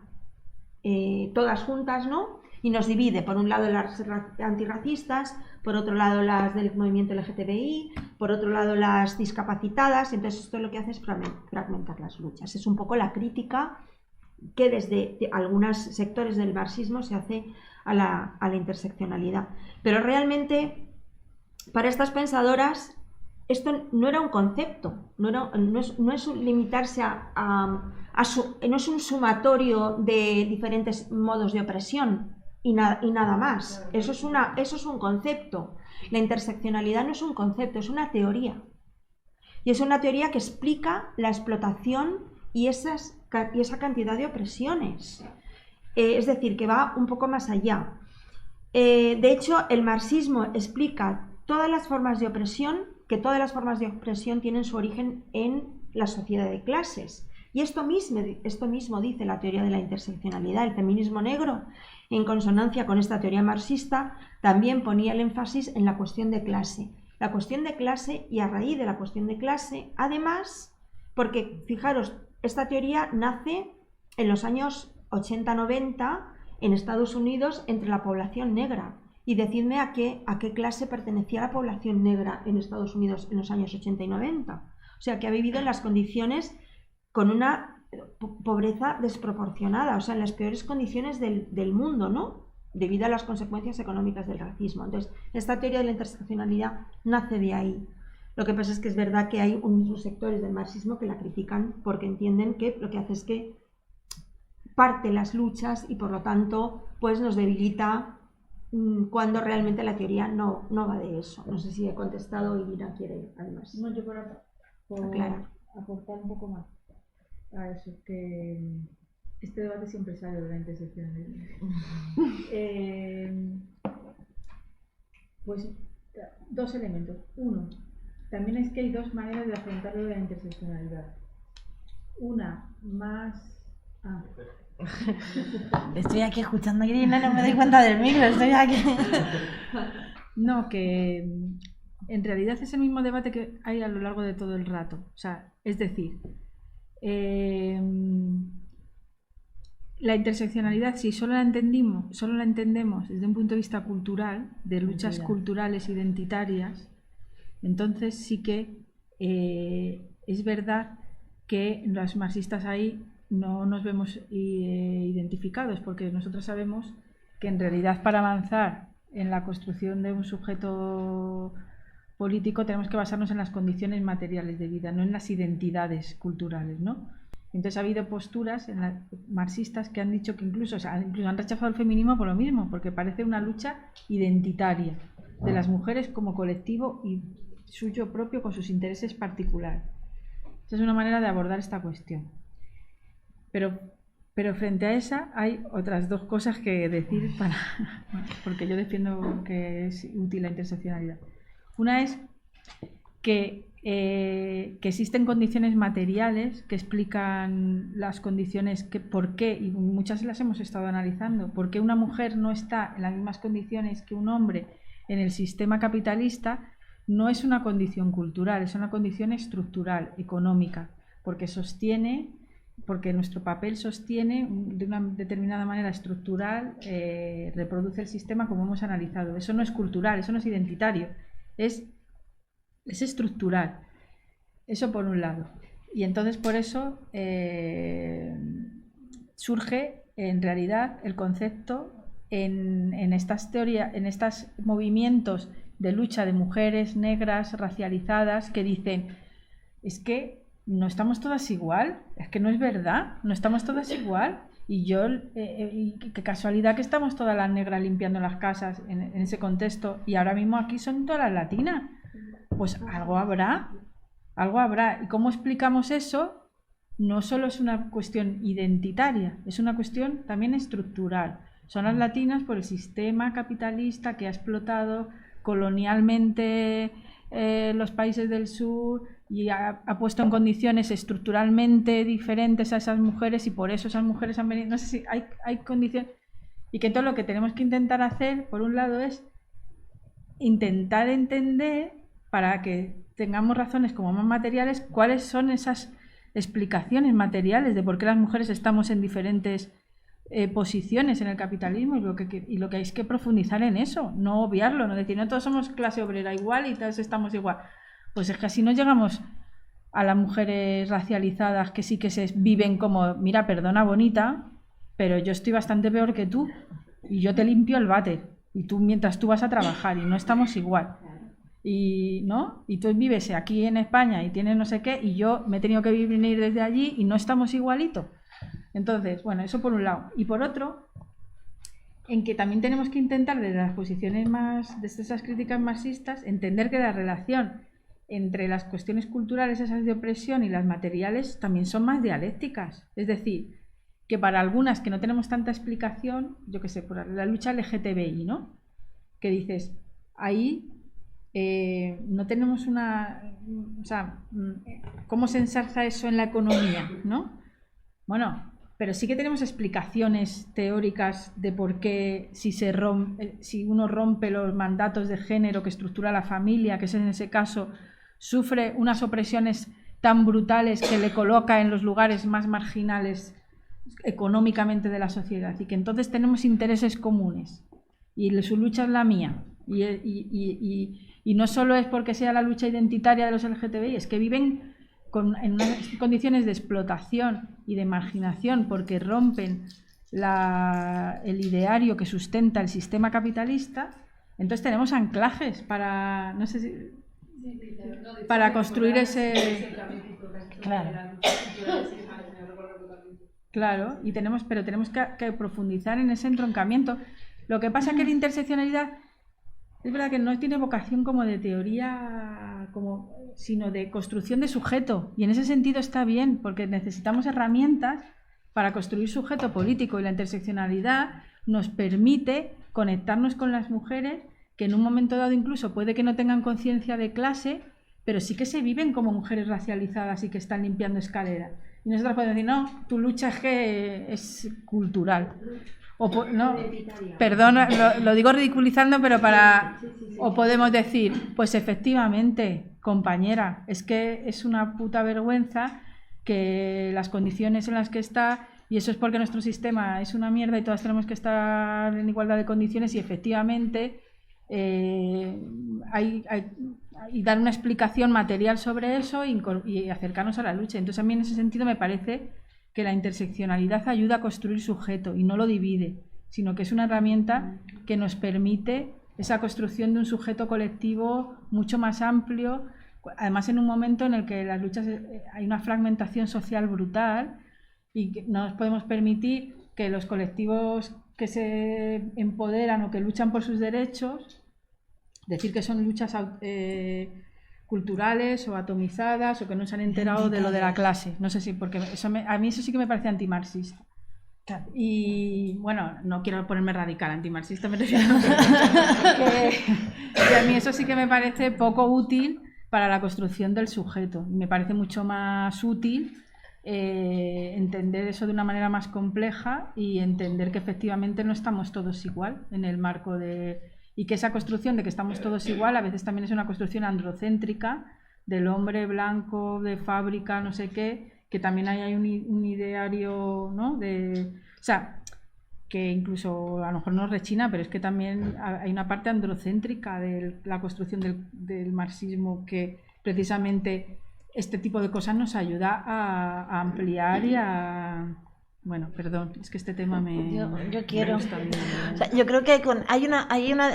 todas juntas, ¿no? Y nos divide, por un lado las antirracistas, por otro lado las del movimiento LGTBI, por otro lado las discapacitadas. Entonces esto lo que hace es fragmentar las luchas. Es un poco la crítica que desde algunos sectores del marxismo se hace a la interseccionalidad. Pero realmente para estas pensadoras esto no era un concepto, no es limitarse no es un sumatorio de diferentes modos de opresión y nada más. Eso es un concepto. La interseccionalidad no es un concepto, es una teoría. Y es una teoría que explica la explotación y esa cantidad de opresiones. Es decir, que va un poco más allá. De hecho, el marxismo explica todas las formas de opresión, que todas las formas de opresión tienen su origen en la sociedad de clases. Y esto mismo dice la teoría de la interseccionalidad. El feminismo negro, en consonancia con esta teoría marxista, también ponía el énfasis en la cuestión de clase. La cuestión de clase, y a raíz de la cuestión de clase, además, porque fijaros, esta teoría nace en los años 80-90 en Estados Unidos entre la población negra. Y decidme a qué clase pertenecía la población negra en Estados Unidos en los años 80 y 90. O sea, que ha vivido en las condiciones con una pobreza desproporcionada, o sea, en las peores condiciones del mundo, ¿no? Debido a las consecuencias económicas del racismo. Entonces, esta teoría de la interseccionalidad nace de ahí. Lo que pasa es que es verdad que hay unos sectores del marxismo que la critican porque entienden que lo que hace es que parte las luchas y por lo tanto pues nos debilita cuando realmente la teoría no va de eso. No sé si he contestado y Irina quiere además. No, yo por aportar un poco más a eso, que este debate siempre sale de la interseccionalidad. Pues dos elementos. Uno, también es que hay dos maneras de afrontarlo de la interseccionalidad. Una más... Estoy aquí escuchando a Irina, no me doy cuenta del micro, estoy aquí. No, que en realidad es el mismo debate que hay a lo largo de todo el rato. O sea, es decir, la interseccionalidad, si solo la entendemos desde un punto de vista cultural, de luchas culturales identitarias, entonces sí que es verdad que los marxistas ahí no nos vemos identificados, porque nosotros sabemos que en realidad para avanzar en la construcción de un sujeto político tenemos que basarnos en las condiciones materiales de vida, no en las identidades culturales, ¿no? Entonces ha habido posturas marxistas que han dicho que incluso han rechazado el feminismo por lo mismo, porque parece una lucha identitaria de las mujeres como colectivo y suyo propio con sus intereses particulares. Esa es una manera de abordar esta cuestión. Pero frente a esa hay otras dos cosas que decir porque yo defiendo que es útil la interseccionalidad. Una es que existen condiciones materiales que explican las condiciones por qué, y muchas las hemos estado analizando, por qué una mujer no está en las mismas condiciones que un hombre en el sistema capitalista. No es una condición cultural, es una condición estructural, económica, porque nuestro papel sostiene de una determinada manera estructural, reproduce el sistema como hemos analizado. Eso no es cultural, eso no es identitario, es estructural. Eso por un lado. Y entonces por eso surge en realidad el concepto en estas teorías, en estos movimientos de lucha de mujeres negras racializadas que dicen: es que no estamos todas igual, es que no es verdad, no estamos todas igual. Y qué casualidad que estamos todas las negras limpiando las casas en ese contexto, y ahora mismo aquí son todas las latinas. Pues algo habrá. ¿Y cómo explicamos eso? No solo es una cuestión identitaria, es una cuestión también estructural. Son las latinas por el sistema capitalista que ha explotado colonialmente los países del sur y ha puesto en condiciones estructuralmente diferentes a esas mujeres, y por eso esas mujeres han venido. No sé si hay condiciones. Y que entonces lo que tenemos que intentar hacer, por un lado, es intentar entender, para que tengamos razones como más materiales, cuáles son esas explicaciones materiales de por qué las mujeres estamos en diferentes posiciones en el capitalismo, y lo que hay es que profundizar en eso, no obviarlo, no decir no todos somos clase obrera igual y todos estamos igual. Pues es que así no llegamos a las mujeres racializadas que sí que se viven como: mira, perdona bonita, pero yo estoy bastante peor que tú y yo te limpio el váter y tú mientras tú vas a trabajar y no estamos igual. Y tú vives aquí en España y tienes no sé qué, y yo me he tenido que venir desde allí y no estamos igualitos. Entonces, bueno, eso por un lado. Y por otro, en que también tenemos que intentar, desde las posiciones más, desde esas críticas marxistas, entender que la relación entre las cuestiones culturales, esas de opresión, y las materiales también son más dialécticas. Es decir, que para algunas que no tenemos tanta explicación, yo qué sé, por la lucha LGTBI, ¿no? Que dices, ahí no tenemos ¿cómo se ensarza eso en la economía, ¿no? Bueno, pero sí que tenemos explicaciones teóricas de por qué si uno rompe los mandatos de género que estructura la familia, que es en ese caso, sufre unas opresiones tan brutales que le coloca en los lugares más marginales económicamente de la sociedad, y que entonces tenemos intereses comunes y su lucha es la mía, y no solo es porque sea la lucha identitaria de los LGTBI, es que viven en unas condiciones de explotación y de marginación porque rompen el ideario que sustenta el sistema capitalista. Entonces tenemos anclajes para, no sé si, para construir ese... Claro, pero tenemos que profundizar en ese entroncamiento. Lo que pasa es que la interseccionalidad es verdad que no tiene vocación como de teoría, sino de construcción de sujeto, y en ese sentido está bien, porque necesitamos herramientas para construir sujeto político, y la interseccionalidad nos permite conectarnos con las mujeres que en un momento dado incluso puede que no tengan conciencia de clase, pero sí que se viven como mujeres racializadas y que están limpiando escaleras. Y nosotros podemos decir, no, tu lucha es que es cultural. No, perdón, lo digo ridiculizando, pero o podemos decir, pues efectivamente, compañera, es que es una puta vergüenza que las condiciones en las que está, y eso es porque nuestro sistema es una mierda y todas tenemos que estar en igualdad de condiciones, y efectivamente y dar una explicación material sobre eso y acercarnos a la lucha. Entonces a mí en ese sentido me parece que la interseccionalidad ayuda a construir sujeto y no lo divide, sino que es una herramienta que nos permite esa construcción de un sujeto colectivo mucho más amplio además en un momento en el que las luchas, hay una fragmentación social brutal y que no nos podemos permitir que los colectivos que se empoderan o que luchan por sus derechos, decir que son luchas culturales o atomizadas o que no se han enterado de lo de la clase. No sé si, porque a mí eso sí que me parece antimarxista. Y bueno, no quiero ponerme radical, antimarxista me refiero que a mí eso sí que me parece poco útil para la construcción del sujeto. Me parece mucho más útil entender eso de una manera más compleja y entender que efectivamente no estamos todos igual en el marco de... Y que esa construcción de que estamos todos igual a veces también es una construcción androcéntrica del hombre blanco, de fábrica, no sé qué, que también hay un ideario, ¿no? O sea, que incluso a lo mejor nos rechina, pero es que también hay una parte androcéntrica de la construcción del marxismo que precisamente este tipo de cosas nos ayuda a ampliar y a... Bueno, perdón, es que este tema yo quiero. me gusta bien. O sea, yo creo que hay una,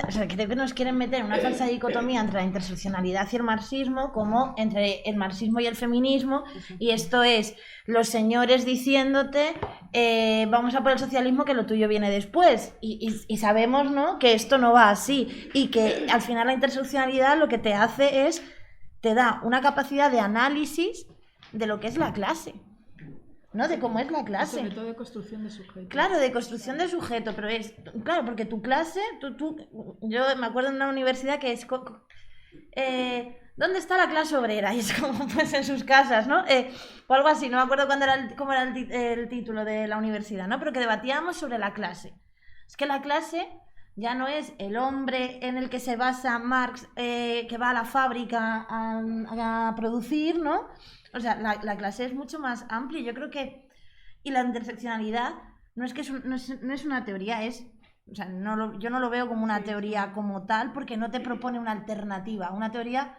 o sea, creo que nos quieren meter en una falsa dicotomía entre la interseccionalidad y el marxismo, como entre el marxismo y el feminismo, y esto es los señores diciéndote vamos a por el socialismo, que lo tuyo viene después, y sabemos, ¿no?, que esto no va así, y que al final la interseccionalidad lo que te hace es, te da una capacidad de análisis de lo que es la clase, ¿no? De cómo es la clase. Sobre todo de construcción de sujeto. Claro, de construcción de sujeto, pero es... Claro, porque tu clase... yo me acuerdo en una universidad que es... ¿dónde está la clase obrera? Y es como, pues en sus casas, ¿no? O algo así, no me acuerdo cómo era el título de la universidad, ¿no? Pero que debatíamos sobre la clase. Es que la clase ya no es el hombre en el que se basa Marx, que va a la fábrica a producir, ¿no? O sea, la clase es mucho más amplia. Yo creo que... Y la interseccionalidad no es que no es una teoría, es... O sea, yo no lo veo como una teoría como tal, porque no te propone una alternativa. Una teoría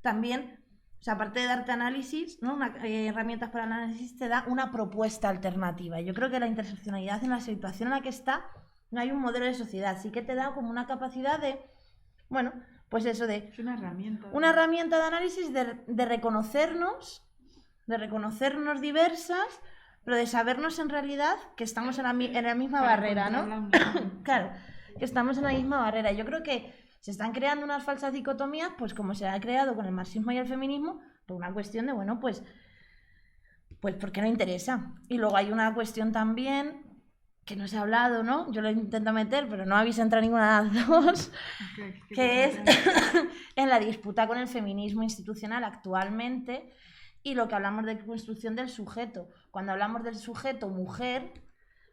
también, o sea, aparte de darte análisis, ¿no?, herramientas para el análisis, te da una propuesta alternativa. Yo creo que la interseccionalidad, en la situación en la que está, no hay un modelo de sociedad. Sí que te da como una capacidad de... Bueno, pues eso de... Es una herramienta. Una herramienta de análisis de reconocernos diversas, pero de sabernos en realidad que estamos en la misma barrera, ¿no? Claro, que estamos en la misma barrera. Yo creo que se están creando unas falsas dicotomías, pues como se ha creado con el marxismo y el feminismo, por una cuestión de, bueno, pues porque no interesa. Y luego hay una cuestión también que no se ha hablado, ¿no? Yo lo intento meter, pero no habéis entrado ninguna de las dos, que es en la disputa con el feminismo institucional actualmente. Y lo que hablamos de construcción del sujeto. Cuando hablamos del sujeto mujer,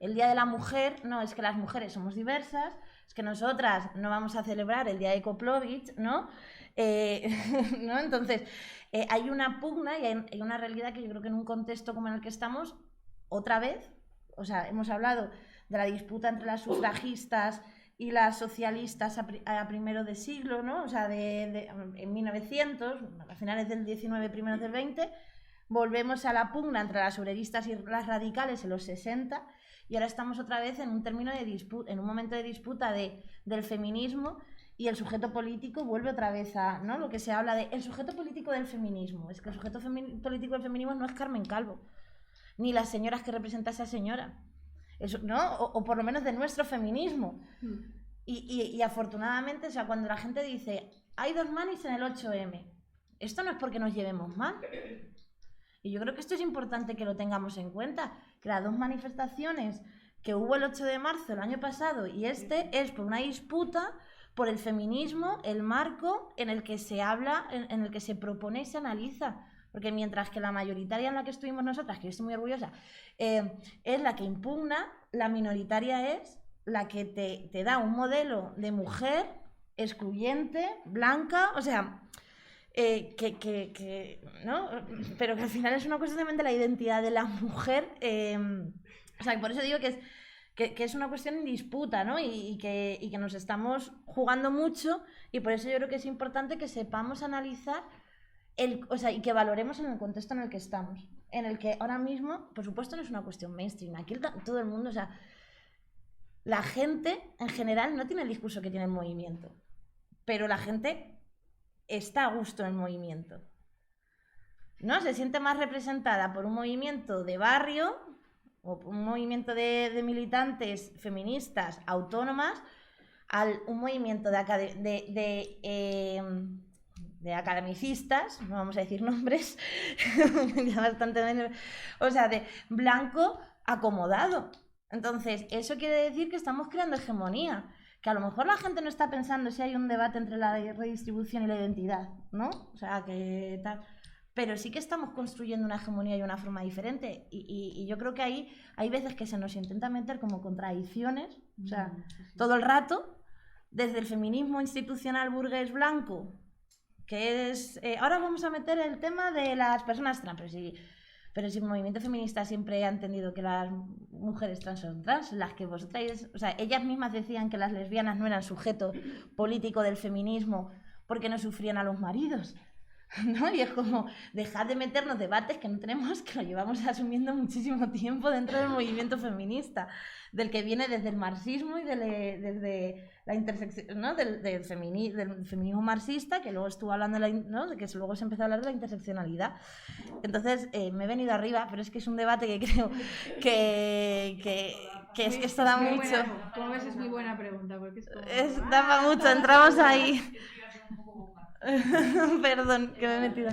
el Día de la Mujer, no, es que las mujeres somos diversas, es que nosotras no vamos a celebrar el Día de Koplovich, ¿no? ¿No? Entonces, hay una pugna y hay una realidad que yo creo que en un contexto como en el que estamos, otra vez, o sea, hemos hablado de la disputa entre las sufragistas y las socialistas a primero de siglo, ¿no? O sea, en 1900, a finales del 19, primeros del 20, volvemos a la pugna entre las obreristas y las radicales en los 60, y ahora estamos otra vez en un término de disputa, en un momento de disputa del feminismo, y el sujeto político vuelve otra vez a, ¿no?, lo que se habla de el sujeto político del feminismo. Es que el sujeto político del feminismo no es Carmen Calvo, ni las señoras que representa esa señora. Eso, ¿no? O por lo menos de nuestro feminismo. Y afortunadamente, o sea, cuando la gente dice hay 2 manis en el 8M, esto no es porque nos llevemos mal. Y yo creo que esto es importante que lo tengamos en cuenta, que las 2 manifestaciones que hubo el 8 de marzo el año pasado y es por una disputa por el feminismo, el marco en el que se habla, en el que se propone y se analiza. Porque mientras que la mayoritaria en la que estuvimos nosotras, que yo estoy muy orgullosa, es la que impugna, la minoritaria es la que te da un modelo de mujer excluyente, blanca, o sea, ¿no? Pero que al final es una cuestión también de la identidad de la mujer. O sea, por eso digo que es una cuestión en disputa, ¿no? Y que nos estamos jugando mucho, y por eso yo creo que es importante que sepamos analizar o sea, y que valoremos en el contexto en el que estamos, en el que ahora mismo, por supuesto, no es una cuestión mainstream. Aquí todo el mundo, o sea, la gente en general no tiene el discurso que tiene el movimiento, pero la gente está a gusto en el movimiento, ¿no? Se siente más representada por un movimiento de barrio o por un movimiento de militantes feministas autónomas un movimiento de academicistas, no vamos a decir nombres, ya bastante menos, o sea, de blanco acomodado. Entonces, eso quiere decir que estamos creando hegemonía, que a lo mejor la gente no está pensando si hay un debate entre la redistribución y la identidad, ¿no? O sea, que tal... Pero sí que estamos construyendo una hegemonía y una forma diferente. Y yo creo que ahí hay veces que se nos intenta meter como contradicciones, o sea, todo el rato, desde el feminismo institucional burgués blanco, que es... ahora vamos a meter el tema de las personas trans, pero si el movimiento feminista siempre ha entendido que las mujeres trans son trans, las que vosotras... O sea, ellas mismas decían que las lesbianas no eran sujeto político del feminismo porque no sufrían a los maridos, ¿no? Y es como, dejad de meternos debates que no tenemos, que lo llevamos asumiendo muchísimo tiempo dentro del movimiento feminista, del que viene desde el marxismo y desde la intersección, ¿no? del feminismo marxista, que luego estuvo hablando, ¿no? de que luego se empezó a hablar de la interseccionalidad. Entonces me he venido arriba, pero es que es un debate que creo que es que esto da mucho. Como ves, es muy buena pregunta, porque es como... da para mucho, entramos ahí. Perdón, que me he metido.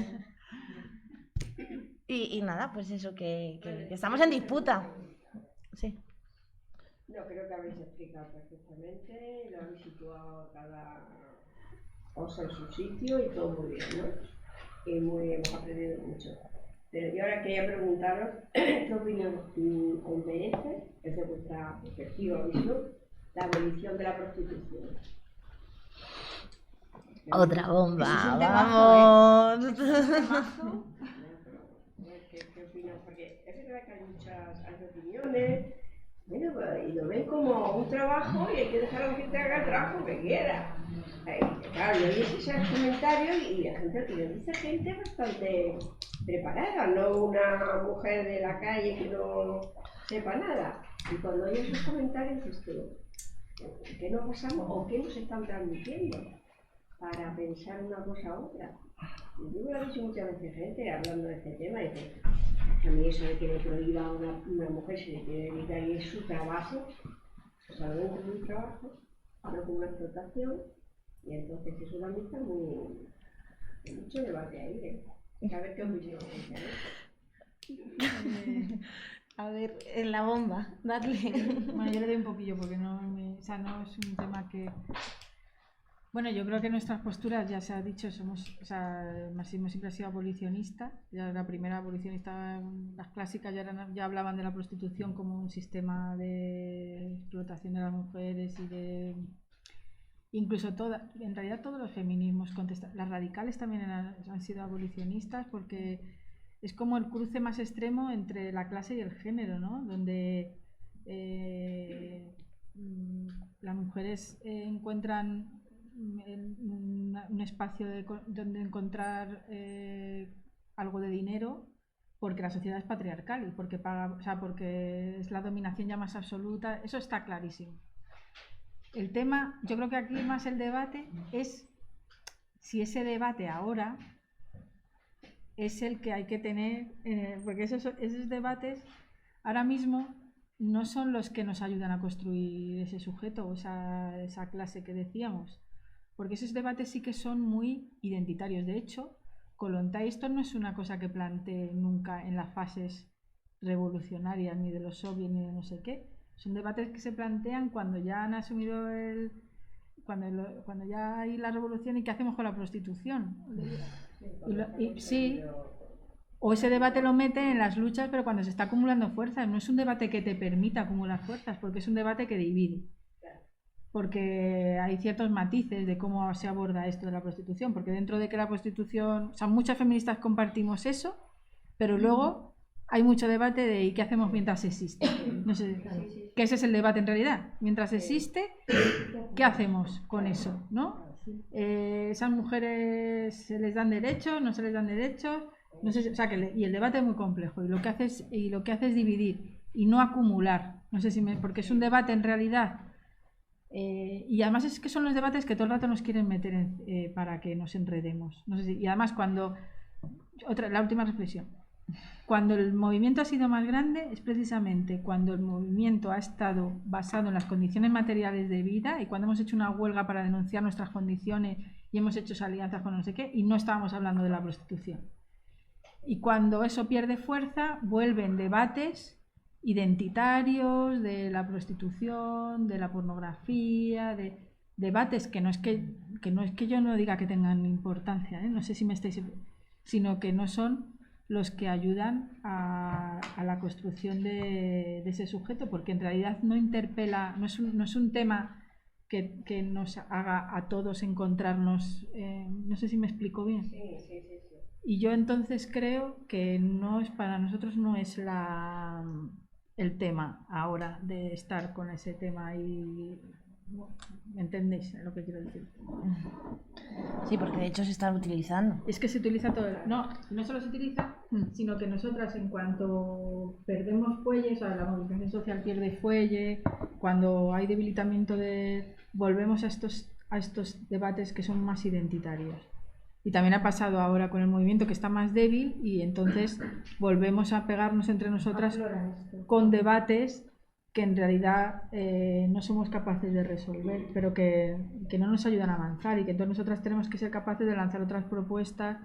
Y nada, pues eso, que estamos en disputa. Sí. No, creo que habéis explicado perfectamente, lo habéis situado cada cosa en su sitio y todo muy bien, ¿no? Y hemos aprendido mucho. Pero yo ahora quería preguntaros, ¿qué opinión os merece, desde vuestra perspectiva o visión, la abolición de la prostitución? Otra bomba, vamos. ¿Qué opinas? Porque es verdad que hay muchas opiniones, bueno, y lo ven como un trabajo y hay que dejar a la gente haga el trabajo que quiera. Claro, yo hice esos comentarios y la gente, y lo dice gente bastante preparada, no una mujer de la calle que no sepa nada. Y cuando hay esos comentarios, ¿qué nos pasamos o qué nos están transmitiendo para pensar una cosa a otra? Yo me lo he dicho muchas veces gente hablando de este tema, y dice, a mí eso de que le prohíba a una mujer se le quiere dedicar y es su trabajo, o sea, no es un trabajo, no es una explotación, y entonces eso también está hay mucho debate ahí, A ver qué opinión A ver, en la bomba, darle. Bueno, yo le doy un poquillo porque no es un tema que... Bueno, yo creo que nuestras posturas, ya se ha dicho, el marxismo siempre ha sido abolicionista. Ya la primera abolicionista, las clásicas ya hablaban de la prostitución como un sistema de explotación de las mujeres y de... Incluso en realidad todos los feminismos contestan. Las radicales también han sido abolicionistas porque es como el cruce más extremo entre la clase y el género, ¿no? Donde las mujeres encuentran un espacio donde encontrar algo de dinero porque la sociedad es patriarcal y porque porque es la dominación ya más absoluta. Eso está clarísimo. El tema, yo creo que aquí más el debate es si ese debate ahora es el que hay que tener, porque esos debates ahora mismo no son los que nos ayudan a construir ese sujeto o esa clase que decíamos, porque esos debates sí que son muy identitarios. De hecho, Kollontai esto no es una cosa que plantee nunca en las fases revolucionarias ni de los soviets ni de no sé qué. Son debates que se plantean cuando ya han asumido cuando ya hay la revolución y qué hacemos con la prostitución. Sí, o ese debate lo mete en las luchas, pero cuando se está acumulando fuerzas. No es un debate que te permita acumular fuerzas, porque es un debate que divide. Porque hay ciertos matices de cómo se aborda esto de la prostitución, porque dentro de que la prostitución, o sea, muchas feministas compartimos eso, pero luego hay mucho debate de ¿y qué hacemos mientras existe? No sé, que ese es el debate en realidad. Mientras existe, ¿qué hacemos con eso? ¿No? Esas mujeres se les dan derechos, no se les dan derechos, no sé, o sea, y el debate es muy complejo y lo que hace es dividir y no acumular. No sé si porque es un debate en realidad Y además es que son los debates que todo el rato nos quieren meter para que nos enredemos. No sé y además la última reflexión. Cuando el movimiento ha sido más grande es precisamente cuando el movimiento ha estado basado en las condiciones materiales de vida y cuando hemos hecho una huelga para denunciar nuestras condiciones y hemos hecho alianzas con no sé qué y no estábamos hablando de la prostitución. Y cuando eso pierde fuerza, vuelven debates identitarios de la prostitución, de la pornografía, de debates que no es que yo no diga que tengan importancia, no sé si me estáis, sino que no son los que ayudan a la construcción de ese sujeto, porque en realidad no interpela, no es un tema que nos haga a todos encontrarnos, no sé si me explico bien. Sí. Y yo entonces creo que para nosotros no es el tema ahora de estar con ese tema y ¿me entendéis lo que quiero decir? Sí, porque de hecho se están utilizando. Es que se utiliza todo. No solo se utiliza, sino que nosotras en cuanto perdemos fuelle, o sea, la movilización social pierde fuelle, cuando hay debilitamiento volvemos a estos debates que son más identitarios. Y también ha pasado ahora con el movimiento que está más débil y entonces volvemos a pegarnos entre nosotras con debates que en realidad no somos capaces de resolver, pero que no nos ayudan a avanzar y que entonces nosotras tenemos que ser capaces de lanzar otras propuestas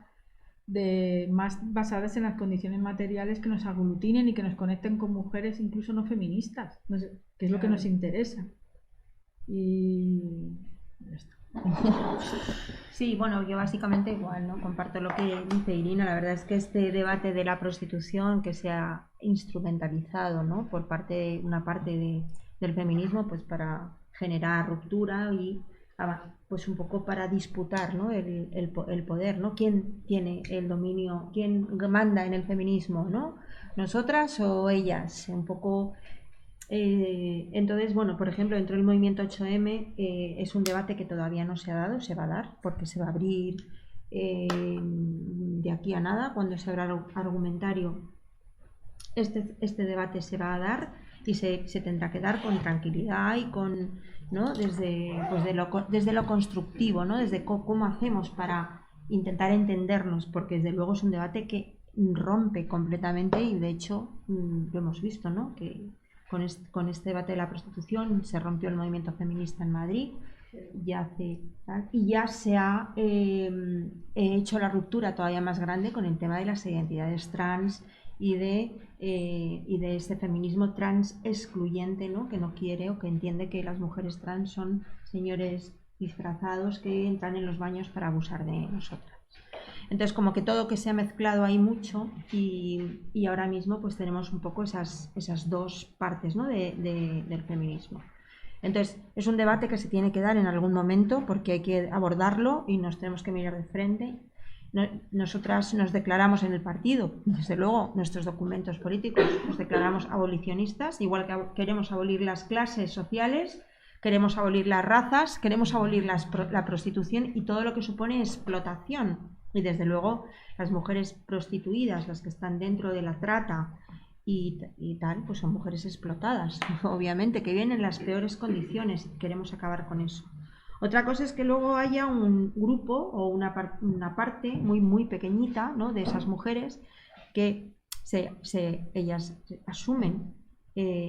más basadas en las condiciones materiales que nos aglutinen y que nos conecten con mujeres incluso no feministas, que es lo que nos interesa. Y ya está. Sí, bueno, yo básicamente igual, ¿no? Comparto lo que dice Irina. La verdad es que este debate de la prostitución que se ha instrumentalizado, ¿no? Por una parte del feminismo, pues para generar ruptura y pues un poco para disputar, ¿no? el poder, ¿no? ¿Quién tiene el dominio? ¿Quién manda en el feminismo, ¿no? ¿Nosotras o ellas? Un poco. Entonces, bueno, por ejemplo, dentro del movimiento 8M es un debate que todavía no se ha dado, se va a dar, porque se va a abrir de aquí a nada, cuando se abra el argumentario, este debate se va a dar y se tendrá que dar con tranquilidad y con, ¿no? desde lo constructivo, ¿no? Desde cómo hacemos para intentar entendernos, porque desde luego es un debate que rompe completamente y de hecho lo hemos visto, ¿no? Que con este debate de la prostitución se rompió el movimiento feminista en Madrid y ya se ha hecho la ruptura todavía más grande con el tema de las identidades trans y de ese feminismo trans excluyente, ¿no? Que no quiere o que entiende que las mujeres trans son señores disfrazados que entran en los baños para abusar de nosotras. Entonces, como que todo que se ha mezclado ahí mucho y ahora mismo pues tenemos un poco esas dos partes, ¿no? del feminismo. Entonces, es un debate que se tiene que dar en algún momento porque hay que abordarlo y nos tenemos que mirar de frente. Nosotras nos declaramos en el partido, desde luego, nuestros documentos políticos, nos declaramos abolicionistas, igual que queremos abolir las clases sociales, queremos abolir las razas, queremos abolir la prostitución y todo lo que supone explotación. Y desde luego las mujeres prostituidas, las que están dentro de la trata y tal, pues son mujeres explotadas, obviamente, que viven en las peores condiciones y queremos acabar con eso. Otra cosa es que luego haya un grupo o una parte muy, muy pequeñita, ¿no? De esas mujeres que ellas asumen,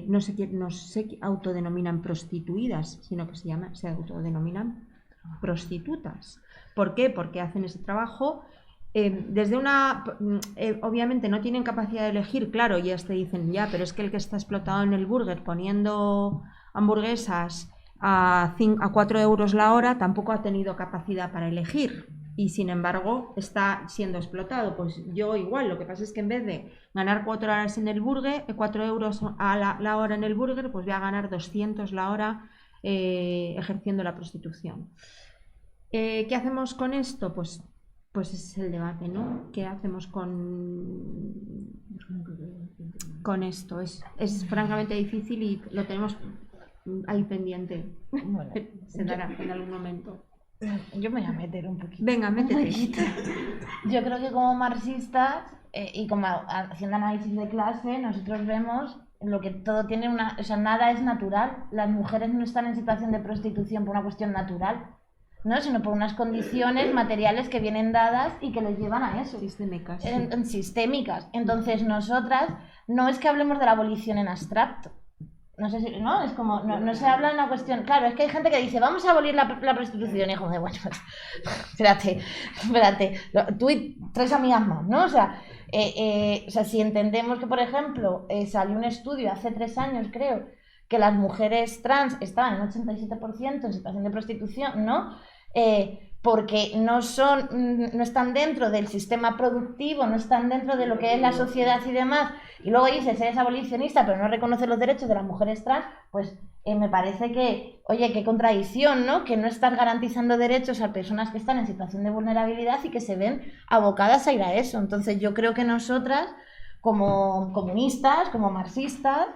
no se autodenominan prostituidas, sino que se autodenominan prostitutas. ¿Por qué? Porque hacen ese trabajo desde obviamente no tienen capacidad de elegir, claro, y te dicen, ya, pero es que el que está explotado en el burger poniendo hamburguesas a 4 euros la hora tampoco ha tenido capacidad para elegir y sin embargo está siendo explotado. Pues yo igual, lo que pasa es que en vez de ganar 4 horas en el burger, 4 euros a la hora en el burger, pues voy a ganar 200 la hora ejerciendo la prostitución. ¿Qué hacemos con esto? Pues es el debate, ¿no? ¿Qué hacemos con esto? Es francamente difícil y lo tenemos ahí pendiente. Bueno, se dará en algún momento. Yo me voy a meter un poquito. Venga, métete. Yo creo que como marxistas y como haciendo análisis de clase, nosotros vemos en lo que todo tiene una... O sea, nada es natural. Las mujeres no están en situación de prostitución por una cuestión natural, ¿no? Sino por unas condiciones materiales que vienen dadas y que les llevan a eso. Sistémicas. Sistémicas. Entonces, nosotras no es que hablemos de la abolición en abstracto. No sé si, ¿no? Es como, no se habla de una cuestión... Claro, es que hay gente que dice, vamos a abolir la prostitución. Y es como de, bueno, pues, espérate. Tú y 3 amigas más, ¿no? O sea, si entendemos que, por ejemplo, salió un estudio hace 3 años, creo, que las mujeres trans estaban en 87% en situación de prostitución, ¿no? Porque no están dentro del sistema productivo, no están dentro de lo que es la sociedad y demás, y luego dices, eres abolicionista, pero no reconoces los derechos de las mujeres trans, pues me parece que, oye, qué contradicción, ¿no? Que no estás garantizando derechos a personas que están en situación de vulnerabilidad y que se ven abocadas a ir a eso. Entonces yo creo que nosotras, como comunistas, como marxistas,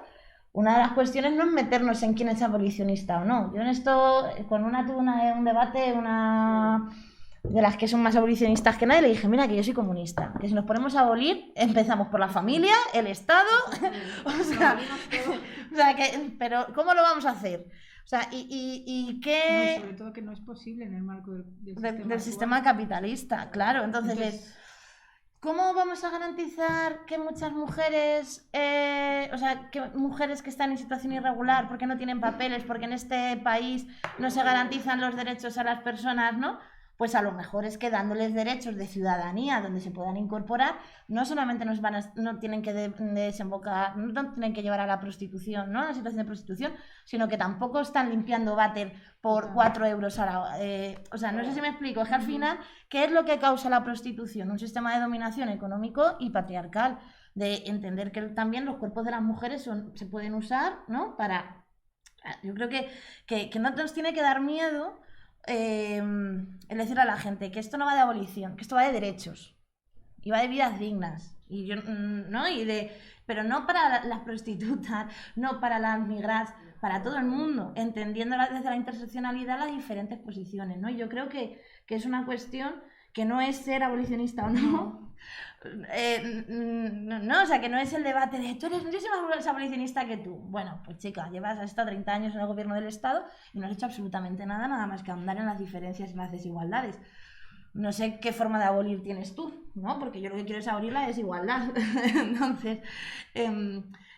una de las cuestiones no es meternos en quién es abolicionista o no. Yo en esto, con tuve un debate, una de las que son más abolicionistas que nadie, le dije, mira, que yo soy comunista, que si nos ponemos a abolir, empezamos por la familia, el Estado, pero ¿cómo lo vamos a hacer? O sea, y qué... No, sobre todo que no es posible en el marco del sistema capitalista, claro. Entonces ¿cómo vamos a garantizar que muchas mujeres, que mujeres que están en situación irregular, porque no tienen papeles, porque en este país no se garantizan los derechos a las personas, ¿no? Pues a lo mejor es que dándoles derechos de ciudadanía donde se puedan incorporar, no solamente no tienen que desembocar, no tienen que llevar a la prostitución, ¿no? A la situación de prostitución, sino que tampoco están limpiando váter por 4 euros a la... no sé si me explico, es que al final, ¿qué es lo que causa la prostitución? Un sistema de dominación económico y patriarcal, de entender que también los cuerpos de las mujeres se pueden usar, ¿no? Yo creo que no nos tiene que dar miedo el decirle a la gente que esto no va de abolición, que esto va de derechos y va de vidas dignas, y yo, ¿no? Pero no para las prostitutas, no para las migrantes, para todo el mundo, entendiendo desde la interseccionalidad las diferentes posiciones, ¿no? Yo creo que es una cuestión que no es ser abolicionista o no. O sea, que no es el debate de yo soy más abolicionista que tú. Bueno, pues chica, has estado 30 años en el gobierno del Estado y no has hecho absolutamente nada más que ahondar en las diferencias y en las desigualdades. No sé qué forma de abolir tienes tú, ¿no? Porque yo lo que quiero es abolir la desigualdad. Entonces,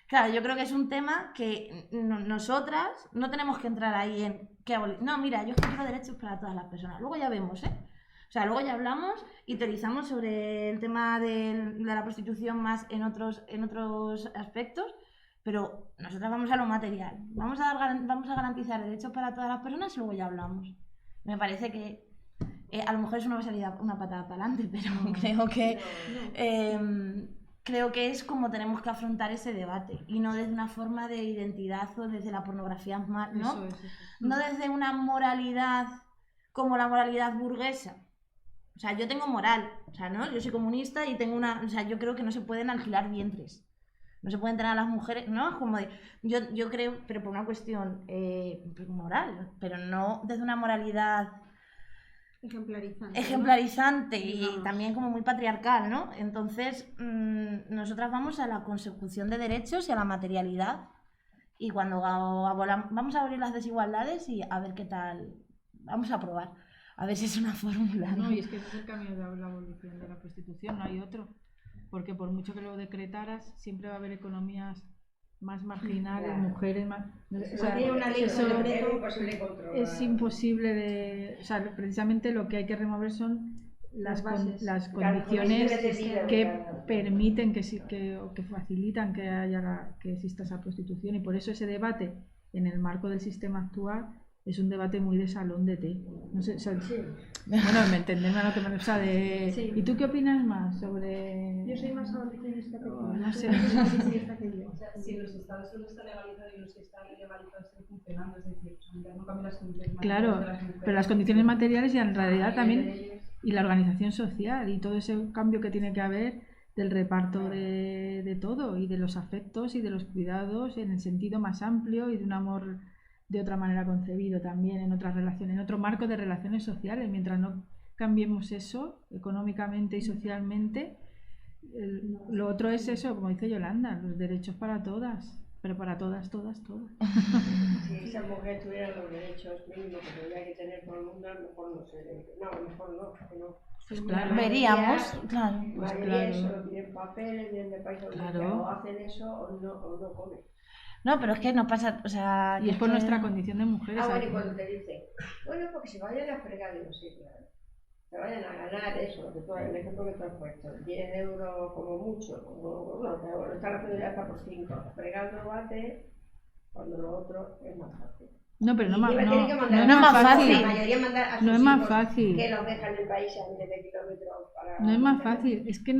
claro, yo creo que es un tema que nosotras no tenemos que entrar ahí en qué abolir. No, mira, yo quiero derechos para todas las personas. Luego ya vemos, O sea, luego ya hablamos y teorizamos sobre el tema de la prostitución más en otros aspectos, pero nosotros vamos a lo material. Vamos a garantizar derechos para todas las personas y luego ya hablamos. Me parece que a lo mejor eso no va a salir una patada para adelante, pero creo que es como tenemos que afrontar ese debate y no desde una forma de identidad o desde la pornografía, ¿no? Eso. No desde una moralidad como la moralidad burguesa. O sea, yo tengo moral, ¿no? Yo soy comunista y tengo yo creo que no se pueden alquilar vientres. No se pueden tener a las mujeres, ¿no? Es como de... Yo creo, pero por una cuestión moral, pero no desde una moralidad... Ejemplarizante y también como muy patriarcal, ¿no? Entonces, nosotras vamos a la consecución de derechos y a la materialidad. Y cuando vamos a abolir las desigualdades y a ver qué tal... Vamos a probar. A ver si es una fórmula, ¿no? Y es que ese es el camino de la abolición de la prostitución, no hay otro. Porque por mucho que lo decretaras, siempre va a haber economías más marginales, mujeres más... Es imposible de... O sea, precisamente lo que hay que remover son las condiciones que permiten, que facilitan que exista esa prostitución. Y por eso ese debate, en el marco del sistema actual, es un debate muy de salón de té. No sé, bueno, me entenderme a lo que me gusta de... Sí. ¿Y tú qué opinas más sobre...? Yo soy más abolicionista que tú. No sé. O sea, si los estados solo están legalizados y los que están ilegalizados están funcionando, es decir, no cambian las condiciones materiales. Claro, pero las condiciones materiales y en realidad también, y la organización social y todo ese cambio que tiene que haber del reparto de todo y de los afectos y de los cuidados en el sentido más amplio y de un amor de otra manera concebido también en otras relaciones, en otro marco de relaciones sociales. Mientras no cambiemos eso económicamente y socialmente, lo otro es eso, como dice Yolanda, los derechos para todas. Pero para todas, todas, todas. Si esa mujer tuviera los derechos mínimos que tendría que tener todo el mundo, a lo mejor no se le... No, a lo mejor no, que no. Pues claro. Veríamos, claro. Pues Mayoría claro. solo tienen papeles, vienen de país donde Claro. o hacen eso o no comen. No, pero es que no pasa, o sea... Y es por que- nuestra condición de mujeres. Bueno, y cuando te dicen, bueno, porque se vayan a fregar, digo, sí, claro. Se vayan a ganar eso, lo que tú, el ejemplo que tú has puesto, 10 euros como mucho, como, bueno, lo están haciendo ya hasta por 5, fregando bate, cuando lo otro es más fácil. No, pero no, Y encima tienen que no mandar es más fácil. La mayoría mandar a sus No es más hijos fácil. que los dejan en países a miles de kilómetros para... No es más fácil. Es que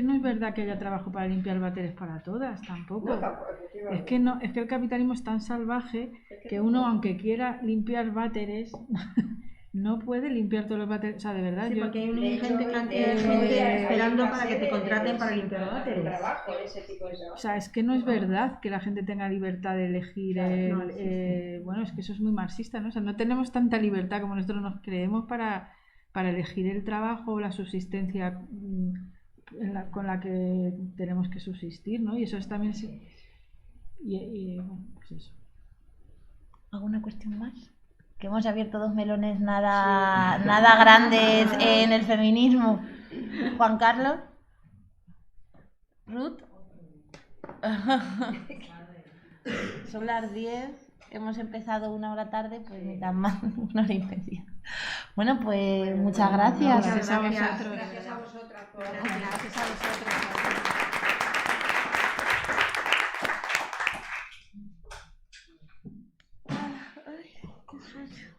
no es verdad que haya trabajo para limpiar váteres para todas, tampoco. No, tampoco, efectivamente. Es que el capitalismo es tan salvaje que uno, aunque quiera limpiar váteres, no puede limpiar todos los váteres. O sea, de verdad, Sí, yo... porque hay una De hecho, ingente de cantidad de hecho, gente hay esperando para que escasez te de- contraten para sí, limpiar de váteres. trabajo, ese tipo de O trabajo. sea, es que no es verdad que la gente tenga libertad de elegir Claro, no existe. bueno, es que eso es muy marxista, ¿no? O sea, no tenemos tanta libertad como nosotros nos creemos para elegir el trabajo o la subsistencia con la que tenemos que subsistir, ¿no? Y eso es también... bueno, pues eso. ¿Alguna cuestión más? Que hemos abierto dos melones nada grandes en el feminismo. Juan Carlos. Ruth. Son las 10. Hemos empezado 1 hora tarde, pues ni tan mal, 1 hora y media. Bueno, pues muchas gracias. Gracias a vosotros. Gracias a vosotras por... Gracias a vosotros. Ay, qué sueño.